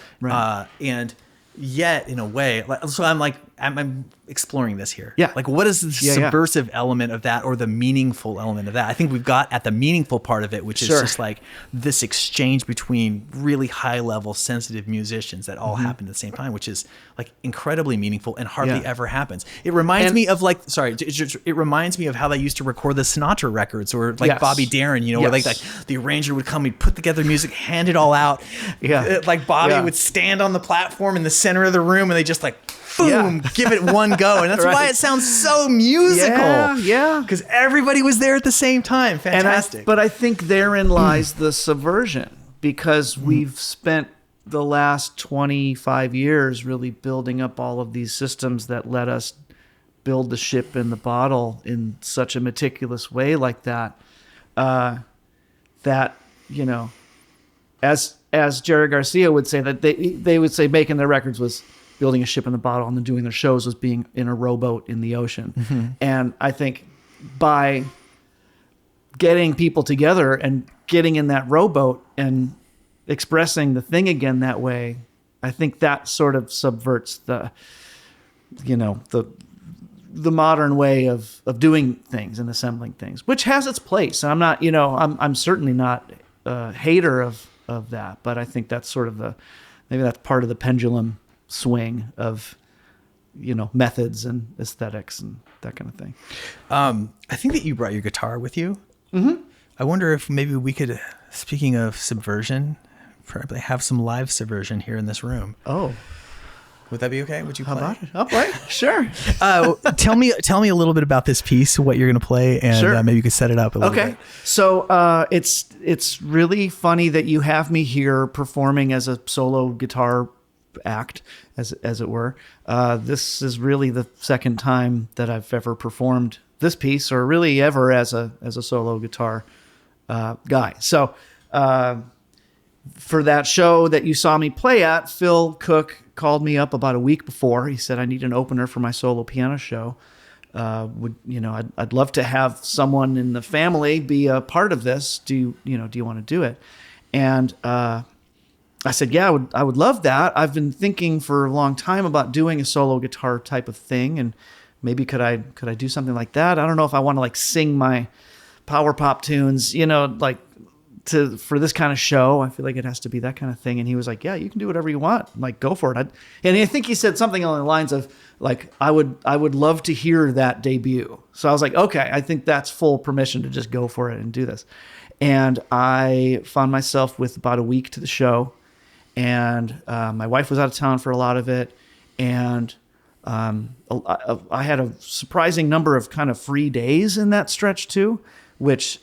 And yet in a way, so I'm exploring this here. Yeah. Like, what is the subversive element of that, or the meaningful element of that? I think we've got at the meaningful part of it, which is just like this exchange between really high level sensitive musicians that all happen at the same time, which is like incredibly meaningful and hardly ever happens. It reminds me of it reminds me of how they used to record the Sinatra records, or like Bobby Darin, where like the arranger would come, he'd put together music, hand it all out. Yeah. Like Bobby would stand on the platform in the center of the room, and they just like, boom, give it one go. And that's why it sounds so musical. Yeah. Because everybody was there at the same time. Fantastic. But I think therein lies the subversion, because we've spent the last 25 years really building up all of these systems that let us build the ship in the bottle in such a meticulous way like that, as Jerry Garcia would say, that they would say making their records was building a ship in the bottle, and then doing their shows was being in a rowboat in the ocean. And I think by getting people together and getting in that rowboat and expressing the thing again that way, I think that sort of subverts the modern way of doing things and assembling things, which has its place. And I'm not, I'm certainly not a hater of that, but I think that's sort of maybe that's part of the pendulum swing of methods and aesthetics and that kind of thing. I think that you brought your guitar with you. I wonder if maybe we could, speaking of subversion, probably have some live subversion here in this room. Oh, would that be okay? Would you play? How about it? I'll play. Sure. Tell me a little bit about this piece, what you're going to play, and maybe you could set it up a little bit. So it's really funny that you have me here performing as a solo guitar act, as it were. This is really the second time that I've ever performed this piece, or really ever as a solo guitar guy. So for that show that you saw me play at, Phil Cook called me up about a week before. He said, I need an opener for my solo piano show. I'd love to have someone in the family be a part of this. Do you want to do it? And I said, yeah, I would love that. I've been thinking for a long time about doing a solo guitar type of thing, and maybe could I do something like that? I don't know if I want to like sing my power pop tunes, like for this kind of show, I feel like it has to be that kind of thing. And he was like, yeah, you can do whatever you want. Like, go for it. And I think he said something along the lines of like, I would love to hear that debut. So I was like, okay, I think that's full permission to just go for it and do this. And I found myself with about a week to the show, and my wife was out of town for a lot of it. And I had a surprising number of kind of free days in that stretch too, which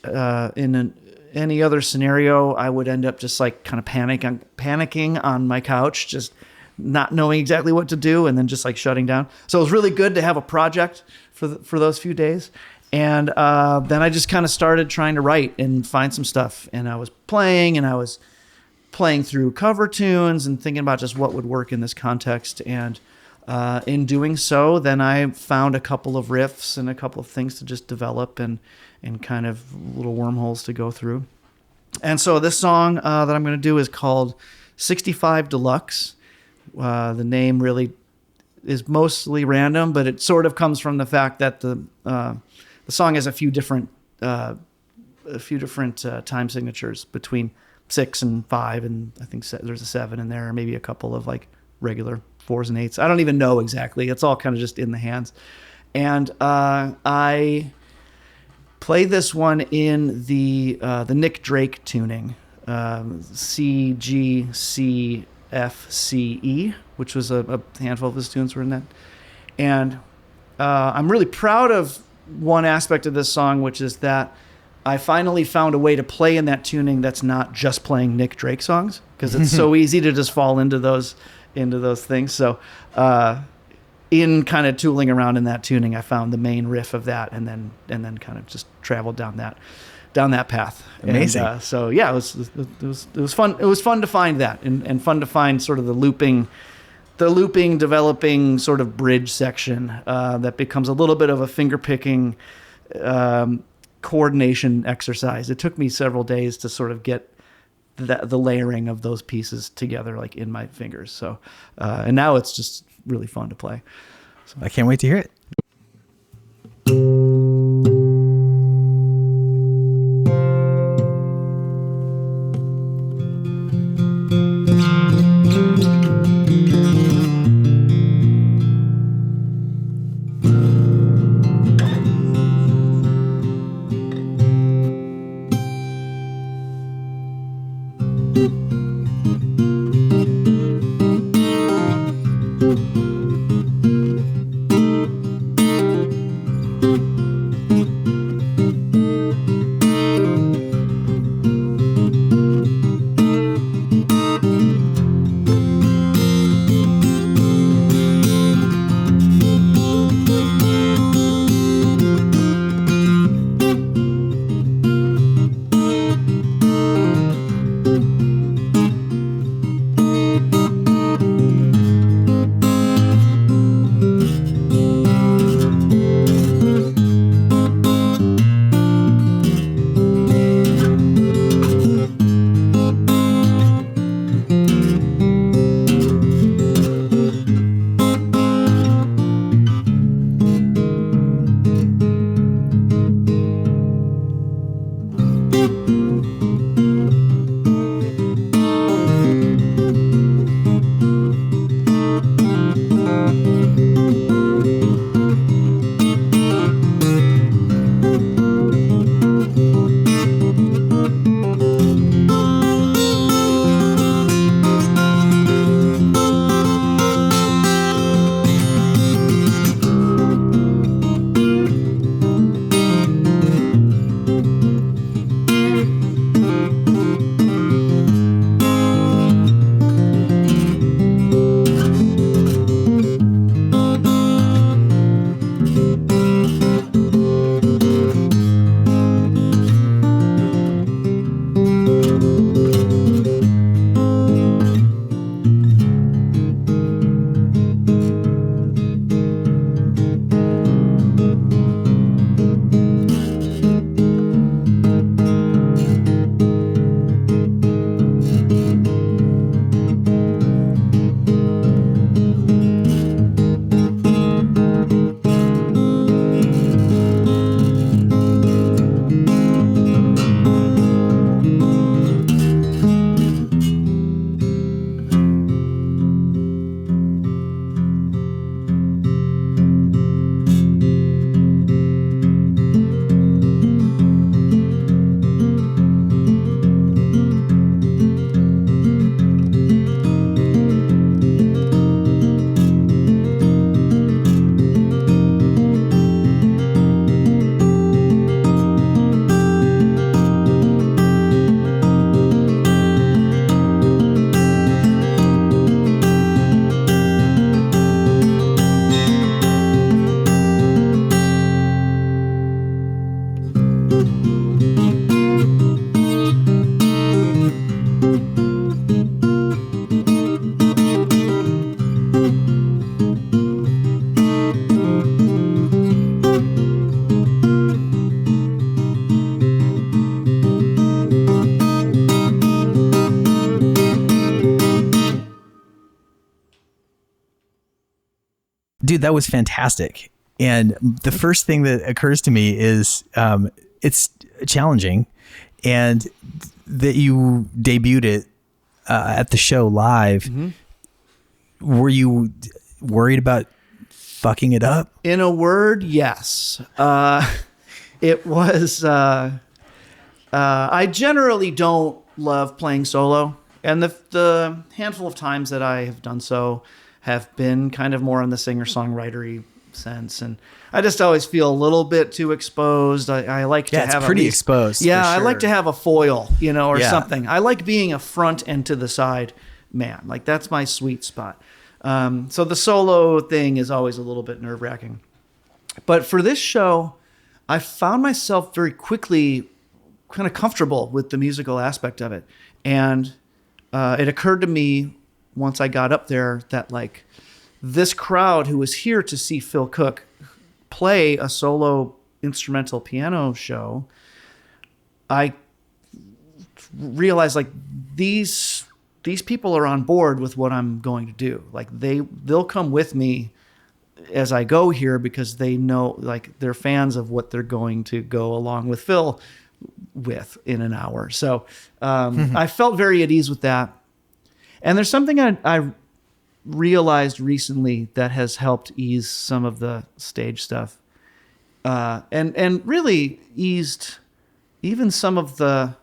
any other scenario, I would end up just like kind of panicking on my couch, just not knowing exactly what to do, and then just like shutting down. So it was really good to have a project for those few days. And then I just kind of started trying to write and find some stuff. And I was playing through cover tunes and thinking about just what would work in this context. And in doing so, then I found a couple of riffs and a couple of things to just develop and kind of little wormholes to go through. And so this song that I'm going to do is called 65 Deluxe. The name really is mostly random, but it sort of comes from the fact that the song has a few different time signatures between 6 and 5, and I think there's a 7 in there, maybe a couple of like regular 4s and 8s. I don't even know exactly. It's all kind of just in the hands. And I play this one in the Nick Drake tuning, C, G, C, F, C, E, which was a handful of his tunes were in that. And I'm really proud of one aspect of this song, which is that I finally found a way to play in that tuning that's not just playing Nick Drake songs, because it's so easy to just fall into those things. So in kind of tooling around in that tuning, I found the main riff of that, and then kind of just traveled down that path. Amazing. And, so yeah, it was fun. It was fun to find that, and fun to find sort of the looping developing sort of bridge section that becomes a little bit of a finger picking coordination exercise. It took me several days to sort of get the layering of those pieces together, like in my fingers. So, and now it's just really fun to play. So. I can't wait to hear it. dude, that was fantastic. And the first thing that occurs to me is it's challenging, and that you debuted it at the show live. Mm-hmm. Were you worried about fucking it up? In a word, yes. It was, I generally don't love playing solo. And the handful of times that I have done so have been kind of more in the singer-songwritery sense. And I just always feel a little bit too exposed. I like to have... it's pretty exposed. Yeah, for sure. I like to have a foil, or something. I like being a front and to the side man. Like, that's my sweet spot. So the solo thing is always a little bit nerve-wracking. But for this show, I found myself very quickly kind of comfortable with the musical aspect of it. And it occurred to me once I got up there that, like, this crowd who was here to see Phil Cook play a solo instrumental piano show, I realized, like, these people are on board with what I'm going to do. Like, they'll come with me as I go here because they know, like, they're fans of what they're going to go along with Phil with in an hour. So I felt very at ease with that. And there's something I realized recently that has helped ease some of the stage stuff, and really eased even some of the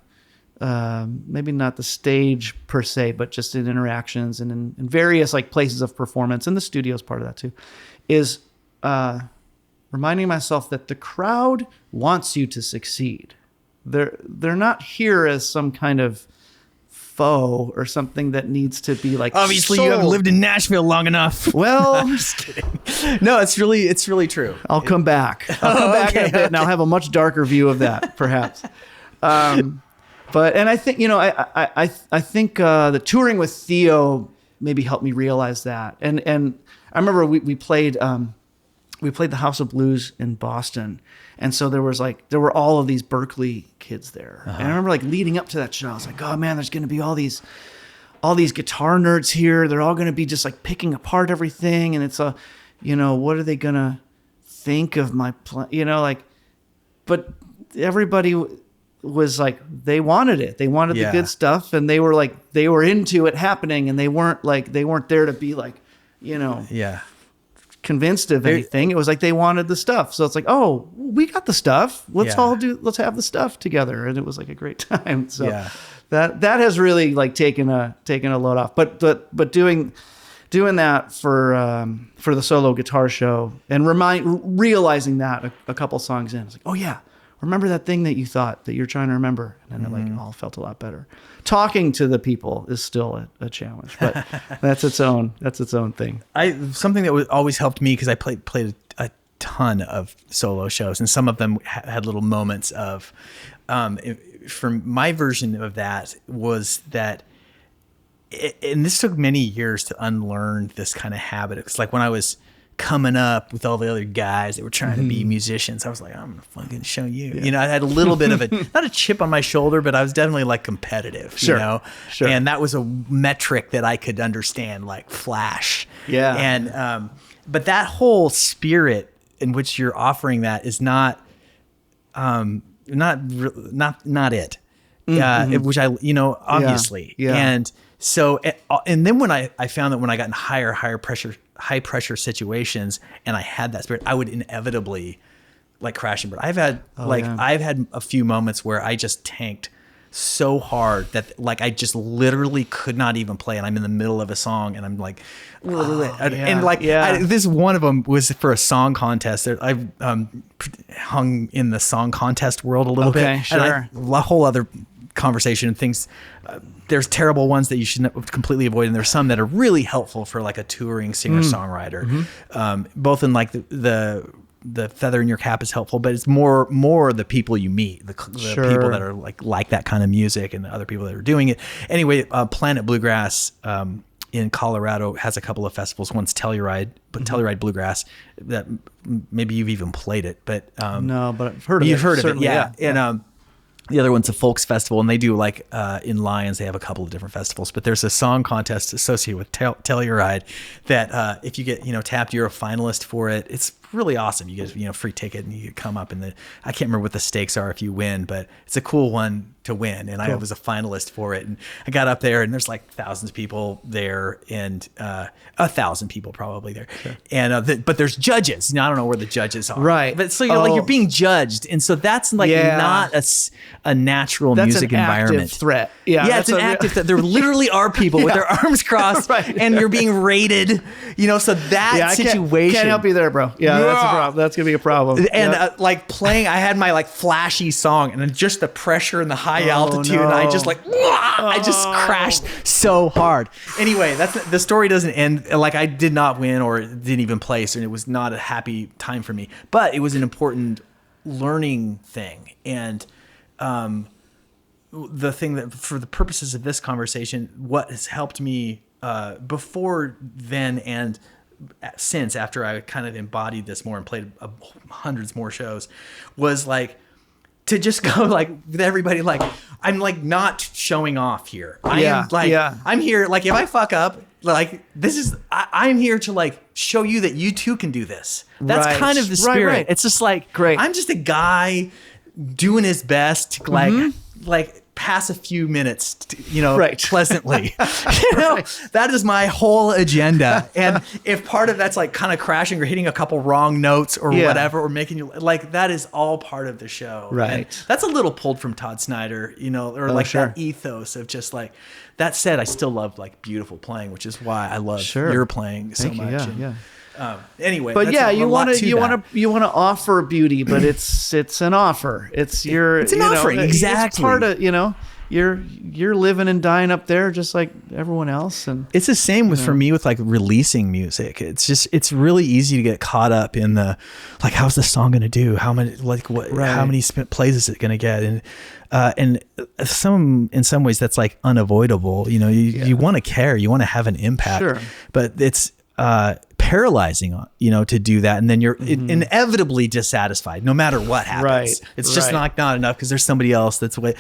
maybe not the stage per se, but just in interactions and in various, like, places of performance, and the studio's part of that too, is reminding myself that the crowd wants you to succeed. They're not here as some kind of foe or something that needs to be, like, obviously sold. You haven't lived in Nashville long enough. Well, I'm just kidding. No, it's really true. I'll come back in a bit, and I'll have a much darker view of that, perhaps. But I think, I think the touring with Theo maybe helped me realize that. And I remember we played the House of Blues in Boston, and so there were all of these Berkeley kids there. And I remember, like, leading up to that show, I was like, oh man, there's going to be all these guitar nerds here. They're all going to be just, like, picking apart everything, and it's what are they going to think of my but everybody was like, they wanted it. They wanted the good stuff, and they were into it happening, and they weren't there to be, like, convinced of anything. It was like they wanted the stuff. So it's like, oh, we got the stuff. Let's have the stuff together. And it was, like, a great time. So that has really, like, taken a load off. But doing that for the solo guitar show and realizing that a couple songs in, it's like, oh yeah, remember that thing that you thought that you're trying to remember, and then it all felt a lot better. Talking to the people is still a challenge, but that's its own thing. Something that always helped me, because I played a ton of solo shows, and some of them had little moments of. From my version of that was that, and this took many years to unlearn this kind of habit. It's like when I was coming up with all the other guys that were trying to be musicians, I was like, I'm gonna fucking show you. I had a little bit of not a chip on my shoulder, but I was definitely, like, competitive. Sure. And that was a metric that I could understand, like Flash. Yeah. And but that whole spirit in which you're offering that is not it. Which obviously. Yeah. And so, and then when I found that when I got in high pressure situations and I had that spirit, I would inevitably, like, crash and burn. I've had a few moments where I just tanked so hard that, like, I just literally could not even play, and I'm in the middle of a song and I'm like, this one of them was for a song contest. I've hung in the song contest world a little bit. Sure. And a whole other conversation and things. There's terrible ones that you should completely avoid, and there's some that are really helpful for, like, a touring singer-songwriter. Both in, like, the feather in your cap is helpful, but it's more the people you meet, the people that are like that kind of music, and the other people that are doing it. Anyway, Planet Bluegrass in Colorado has a couple of festivals. One's Telluride, but Telluride Bluegrass, that maybe you've even played it, but no, but I've heard of it. You've heard of it, yeah. And The other one's a folks festival, and they do like in Lyons, they have a couple of different festivals, but there's a song contest associated with Telluride that if you get, tapped, you're a finalist for it. It's really awesome. You get, free ticket and you come up I can't remember what the stakes are if you win, but it's a cool one to win. And I was a finalist for it, and I got up there and there's like thousands of people there, and 1,000 people probably there. Sure. And, but there's judges. I don't know where the judges are. Right. But so you're being judged. And so that's like not a natural music environment. Active threat. Yeah. It's an active threat. There literally are people with their arms crossed and you're being rated, so that situation. Can't help you there, bro. Yeah, that's a problem. That's going to be a problem. And like playing, I had my like flashy song, and then just the pressure and the high altitude. And I just I just crashed so hard. Anyway, the story doesn't end. Like I did not win or didn't even place, and it was not a happy time for me, but it was an important learning thing. And the thing that, for the purposes of this conversation, what has helped me before then and since, after I kind of embodied this more and played hundreds more shows, was like to just go like with everybody, like I'm like not showing off here. I'm here, like if I fuck up, like this is I'm here to like show you that you too can do this. That's kind of the spirit. Right. It's just like, great. I'm just a guy doing his best to like pass a few minutes, pleasantly. That is my whole agenda. And if part of that's like kind of crashing or hitting a couple wrong notes or whatever, or making you like, that is all part of the show. Right. And that's a little pulled from Todd Snyder, or that ethos of just like, that said, I still love like beautiful playing, which is why I love your playing so much. Anyway, but you want to offer beauty, but it's an offer. It's an offering. Exactly. It's part of, you're living and dying up there just like everyone else. And it's the same for me with like releasing music. It's really easy to get caught up in the, like, how's the song going to do? How many, like what, how many plays is it going to get? And in some ways that's like unavoidable. You want to care, you want to have an impact, but it's, paralyzing, to do that. And then you're inevitably dissatthouged no matter what happens. It's just not enough because there's somebody else that's way.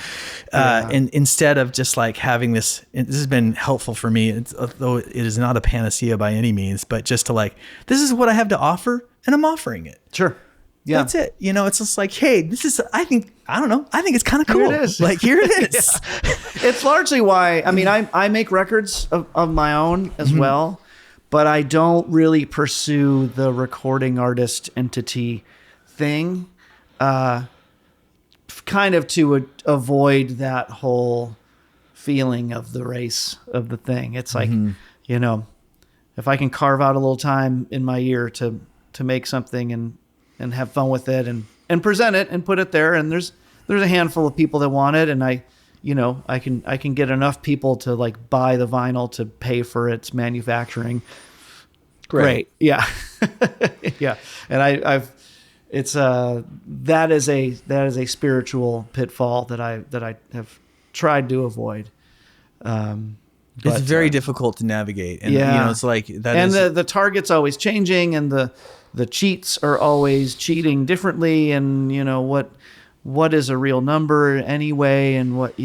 And instead of just like having this has been helpful for me, though it is not a panacea by any means, but just to like, this is what I have to offer and I'm offering it. Sure. Yeah. That's it. It's just like, hey, this is, I think it's kind of cool. Here it is. Like, here it is. It's largely why, I make records of my own as well. But I don't really pursue the recording artist entity thing, kind of to avoid that whole feeling of the race of the thing. It's like, if I can carve out a little time in my year to make something and have fun with it and present it and put it there, and there's a handful of people that want it, and I can get enough people to like buy the vinyl to pay for its manufacturing. Great. Yeah. Yeah. And that is a spiritual pitfall that I have tried to avoid. It's very difficult to navigate. And it's like that. And the target's always changing, and the cheats are always cheating differently, and what is a real number anyway, and what,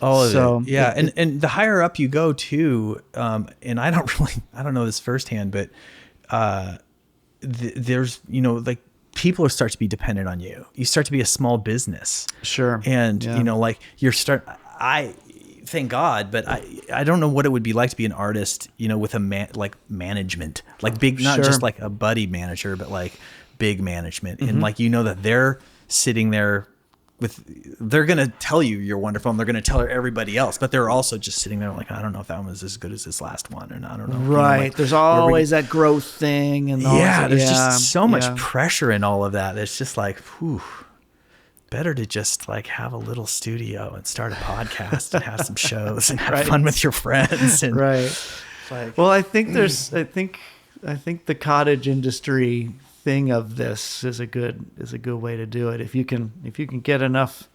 all of it. Yeah. And the higher up you go too, and I don't know this firsthand, but there's, like people start to be dependent on you. You start to be a small business. Sure. And, like I thank God, but I don't know what it would be like to be an artist, with a like management, like big, not just like a buddy manager, but like big management. And like, that they're sitting there they're going to tell you you're wonderful, and they're going to tell everybody else, but they're also just sitting there like, I don't know if that one was as good as this last one, and I don't know. Right. There's always that growth thing. And there's just so much pressure in all of that. It's just like, better to just like have a little studio and start a podcast and have some shows and have fun with your friends. And well, I think I think the cottage industry thing of this is a good way to do it. If you can get enough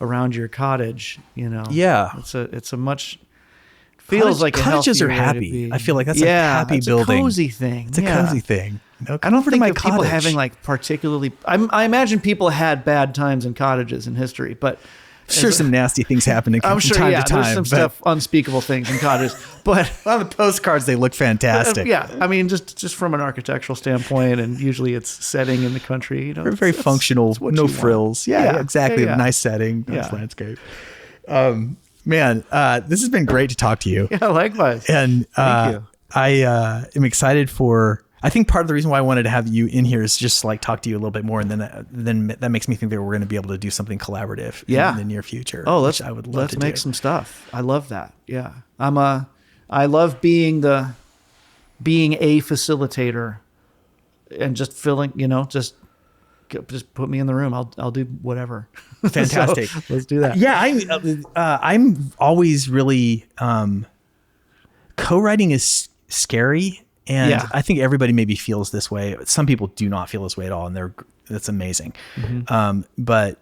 around your cottage, it's a much feels like cottages are happy. I feel like that's a happy building. It's a cozy thing. It's a cozy thing. I don't think of people having like particularly. I imagine people had bad times in cottages in history, but sure some nasty things happen I'm from sure, time yeah, to time. there's some stuff, unspeakable things in cottages, but on the postcards, they look fantastic. yeah, I mean, just from an architectural standpoint, and usually it's setting in the country, you know, Very functional, it's what no you frills. want. Yeah, exactly. Yeah. Nice setting, nice Yeah. landscape. Man, this has been great to talk to you. Yeah, likewise. And Thank you. I am excited I think part of the reason why I wanted to have you in here is just like talk to you a little bit more, and then that makes me think that we're going to be able to do something collaborative in the near future. Oh, which I would love to make do. some stuff. I love that. Yeah, I love being a facilitator and just filling. You know, just put me in the room. I'll do whatever. Fantastic. So, let's do that. Yeah, I'm always really co-writing is scary. And Yeah. I think everybody maybe feels this way. Some people do not feel this way at all, and that's amazing. But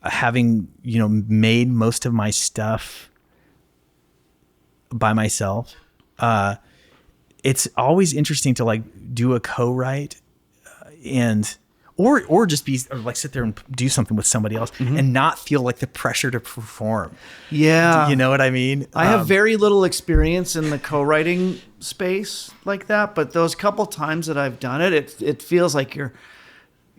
having made most of my stuff by myself, it's always interesting to like do a co-write and or just sit there and do something with somebody else and not feel like the pressure to perform. Yeah. You know what I mean? I have very little experience in the co-writing space like that, but those couple times that I've done it, it feels like you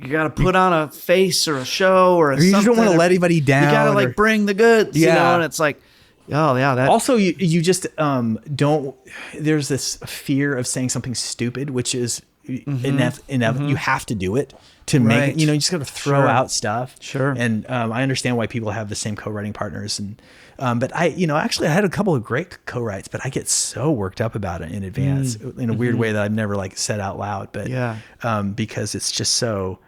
got to put on a face or a show or you just don't want to let anybody down. You got to bring the goods, you know, and it's like, oh yeah. That also, you just don't. There's this fear of saying something stupid, which is inevitable. You have to do it to make it. You know, you just got to throw out stuff. Sure. And I understand why people have the same co-writing partners, and but I had a couple of great co-writes, but I get so worked up about it in advance in a weird way that I've never like said out loud. But because it's just so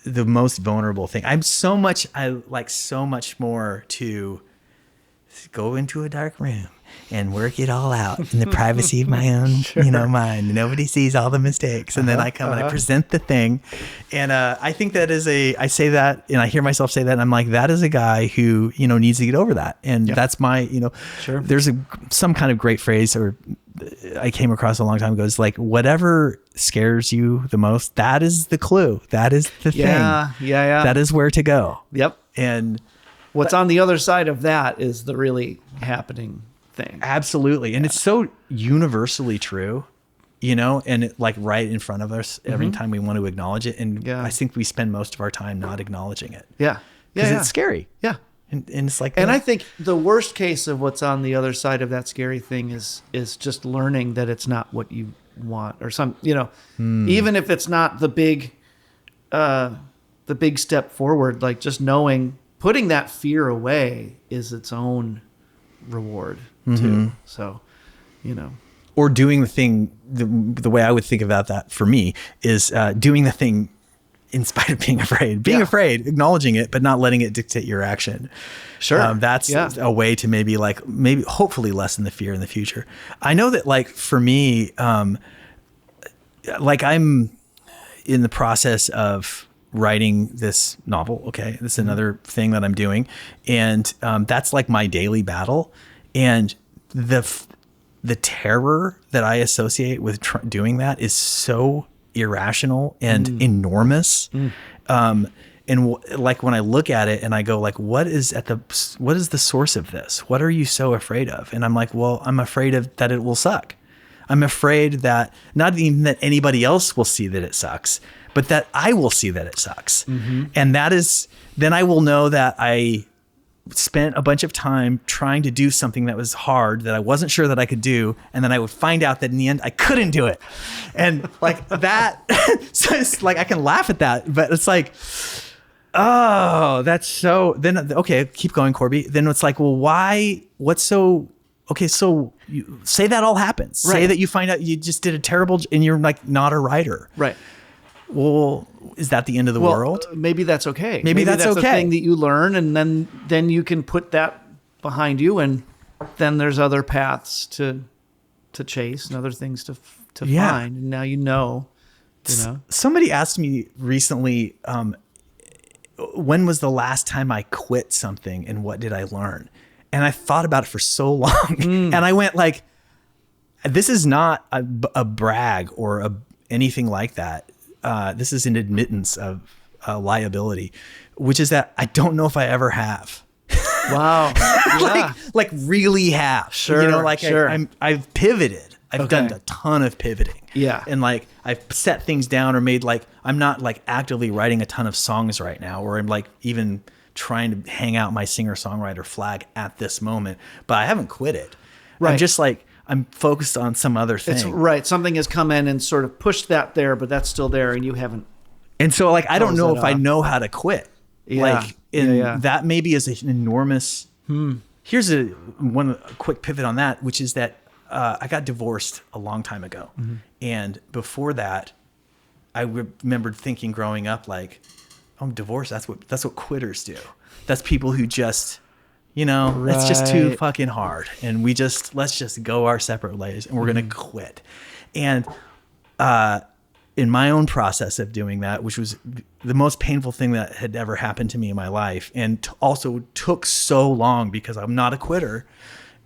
the most vulnerable thing. I like so much more to go into a dark room and work it all out in the privacy of my own, mind. Nobody sees all the mistakes. And then I come and I present the thing. And I think that I say that and I hear myself say that. And I'm like, that is a guy who, needs to get over that. And that's my, there's some kind of great phrase or I came across a long time ago. It's like, whatever scares you the most, that is the clue. That is the thing. Yeah. That is where to go. Yep. And what's on the other side of that is the really happening thing. Absolutely. And it's so universally true, and it like right in front of us every time we want to acknowledge it. And I think we spend most of our time not acknowledging it. Yeah. Because it's scary. Yeah. And it's like, and I think the worst case of what's on the other side of that scary thing is just learning that it's not what you want or even if it's not the big step forward, like just knowing, putting that fear away is its own reward too. So, or doing the thing, the way I would think about that for me is doing the thing in spite of being afraid, afraid, acknowledging it, but not letting it dictate your action. Sure. That's a way to maybe hopefully lessen the fear in the future. I know that like for me, like I'm in the process of writing this novel. Okay. This is another thing that I'm doing. And that's like my daily battle. And the terror that I associate with doing that is so irrational and enormous. Like when I look at it and I go like, what is the source of this? What are you so afraid of? And I'm like, well, I'm afraid that it will suck. I'm afraid that not even that anybody else will see that it sucks, but that I will see that it sucks. And then I will know that I spent a bunch of time trying to do something that was hard, that I wasn't sure that I could do. And then I would find out that in the end I couldn't do it. And like that, so it's like, I can laugh at that, but it's like, oh, that's so, then, okay, keep going, Corby. Then it's like, well, why, what's so, okay, so you say that all happens. Right. Say that you find out you just did a terrible, and you're like not a writer. Right. Well, is that the end of the world? Maybe that's okay. Maybe that's okay. The thing that you learn, and then you can put that behind you, and then there's other paths to chase and other things to find. And now you know. Somebody asked me recently, when was the last time I quit something, and what did I learn? And I thought about it for so long, and I went like, this is not a brag or anything like that. This is an admittance of liability, which is that I don't know if I ever have. Wow. Yeah. like really have. Sure. You know, like sure. I've pivoted. I've Okay. done a ton of pivoting. Yeah. And like I've set things down or made like I'm not like actively writing a ton of songs right now, or I'm like even trying to hang out my singer-songwriter flag at this moment, but I haven't quit it. Right. I'm just like I'm focused on some other thing. It's right. Something has come in and sort of pushed that there, but that's still there, and you haven't. And so like I don't know if I off. know how to quit. Yeah. Like and Yeah. that maybe is an enormous Here's a quick pivot on that, which is that I got divorced a long time ago. And before that, I remembered thinking growing up, like, I'm divorced. That's what quitters do. That's people who just, it's just too Right. fucking hard. And let's just go our separate ways and we're going to quit. And in my own process of doing that, which was the most painful thing that had ever happened to me in my life, and also took so long because I'm not a quitter.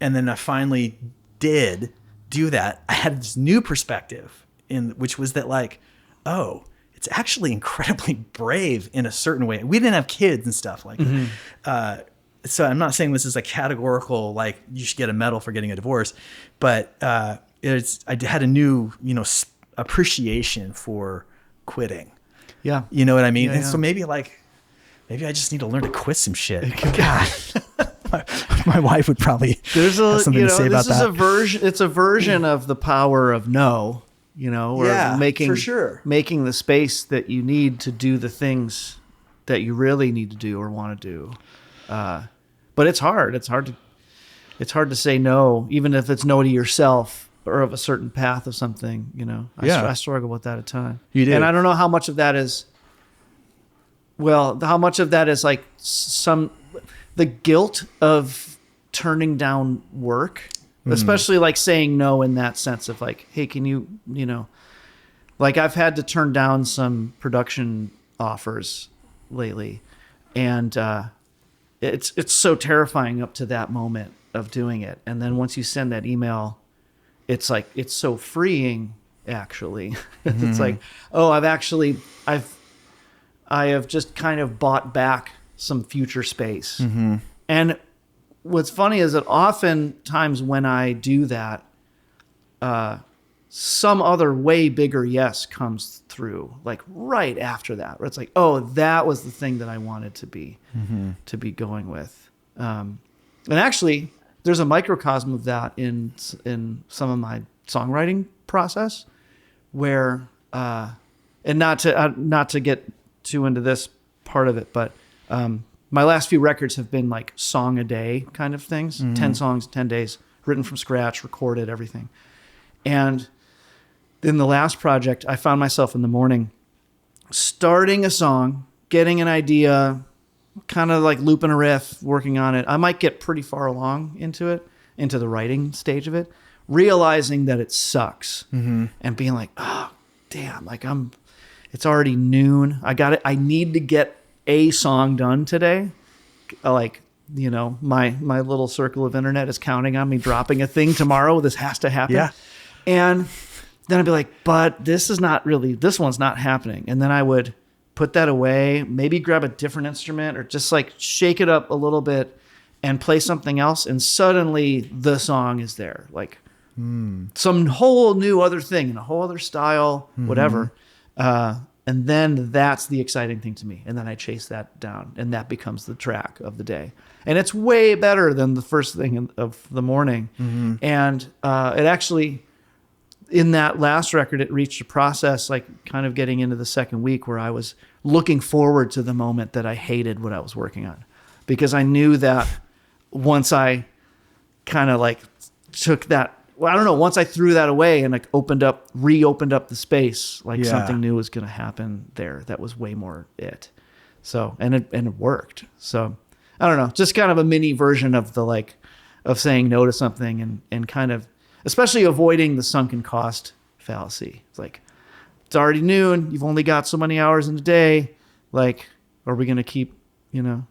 And then I finally did do that. I had this new perspective which was that like, oh, it's actually incredibly brave in a certain way. We didn't have kids and stuff like that. So I'm not saying this is a categorical, like you should get a medal for getting a divorce, but I had a new, appreciation for quitting. Yeah. You know what I mean? Yeah, and yeah. so maybe I just need to learn to quit some shit. God, my wife would probably There's have something to say about this is that. it's a version of the power of no, or Yeah, making for sure. making the space that you need to do the things that you really need to do or want to do. But it's hard. It's hard to say no, even if it's no to yourself or of a certain path of something. I struggle with that a ton. You do. And I don't know how much of that is. Well, how much of that is like the guilt of turning down work, especially like saying no in that sense of like, hey, can you, like I've had to turn down some production offers lately, and it's so terrifying up to that moment of doing it. And then once you send that email, it's like, it's so freeing actually. It's like, oh, I have just kind of bought back some future space. And what's funny is that oftentimes when I do that, some other way bigger yes comes through, like right after that, where it's like, oh, that was the thing that I wanted to be going with. And actually, there's a microcosm of that in some of my songwriting process, where and not to get too into this part of it, but my last few records have been like song a day kind of things, 10 songs, 10 days, written from scratch, recorded, everything. And in the last project, I found myself in the morning starting a song, getting an idea, kind of like looping a riff, working on it. I might get pretty far along into the writing stage of it, realizing that it sucks and being like, oh, damn, like it's already noon. I need to get a song done today. Like, my little circle of internet is counting on me dropping a thing tomorrow. This has to happen. Yeah. And then I'd be like, but this one's not happening. And then I would put that away, maybe grab a different instrument or just like shake it up a little bit and play something else. And suddenly the song is there, like some whole new other thing in a whole other style, whatever. And then that's the exciting thing to me. And then I chase that down and that becomes the track of the day. And it's way better than the first thing of the morning. And it actually, in that last record, it reached a process, like kind of getting into the second week, where I was looking forward to the moment that I hated what I was working on, because I knew that once I kind of like took that, well, I don't know, once I threw that away and like reopened up the space, like something new was going to happen there. That was way more it. So, and it worked. So I don't know, just kind of a mini version of of saying no to something and kind of, especially avoiding the sunken cost fallacy. It's like, it's already noon. You've only got so many hours in a day. Like, are we going to keep,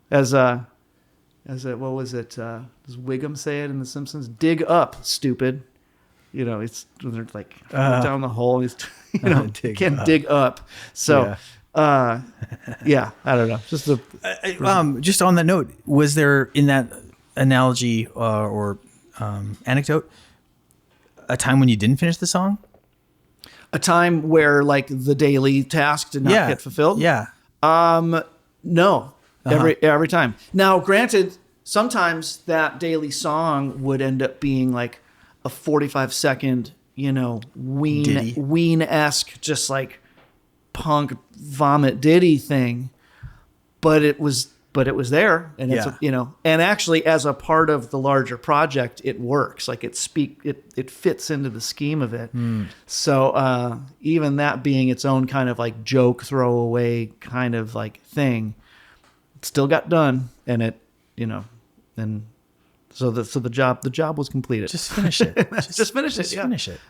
as what was it? Does Wiggum say it in The Simpsons? Dig up, stupid. It's they're like down the hole. You can't dig up. So Yeah, I don't know. Just Just on that note, was there in that analogy or anecdote a time when you didn't finish the song? a time where like the daily task did not get fulfilled. Yeah. No, every time. Now, granted, sometimes that daily song would end up being like a 45-second, Ween-esque, just like punk vomit ditty thing, but it was there, and it's and actually as a part of the larger project, it works. Like it fits into the scheme of it. So even that being its own kind of like joke throwaway kind of like thing, it still got done, and it and so the job was completed. Just finish it. Just finish it. Just finish it.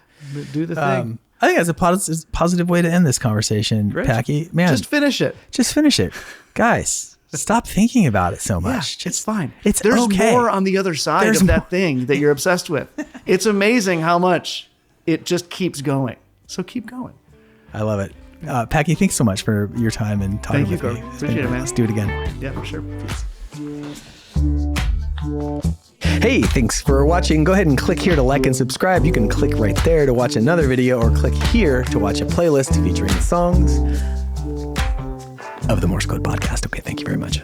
Do the thing. I think that's a positive way to end this conversation, Great. Packy. Man, Just finish it. Just finish it, guys. Stop thinking about it so much. It's fine. It's There's okay. more on the other side of that thing that you're obsessed with. It's amazing how much it just keeps going. So keep going. I love it. Packy, thanks so much for your time and talking Thank with you, me. Appreciate it, man. Let's do it again. Yeah, for sure. Hey, thanks for watching. Go ahead and click here to like and subscribe. You can click right there to watch another video, or click here to watch a playlist featuring songs of the Morse Code Podcast. Okay, thank you very much.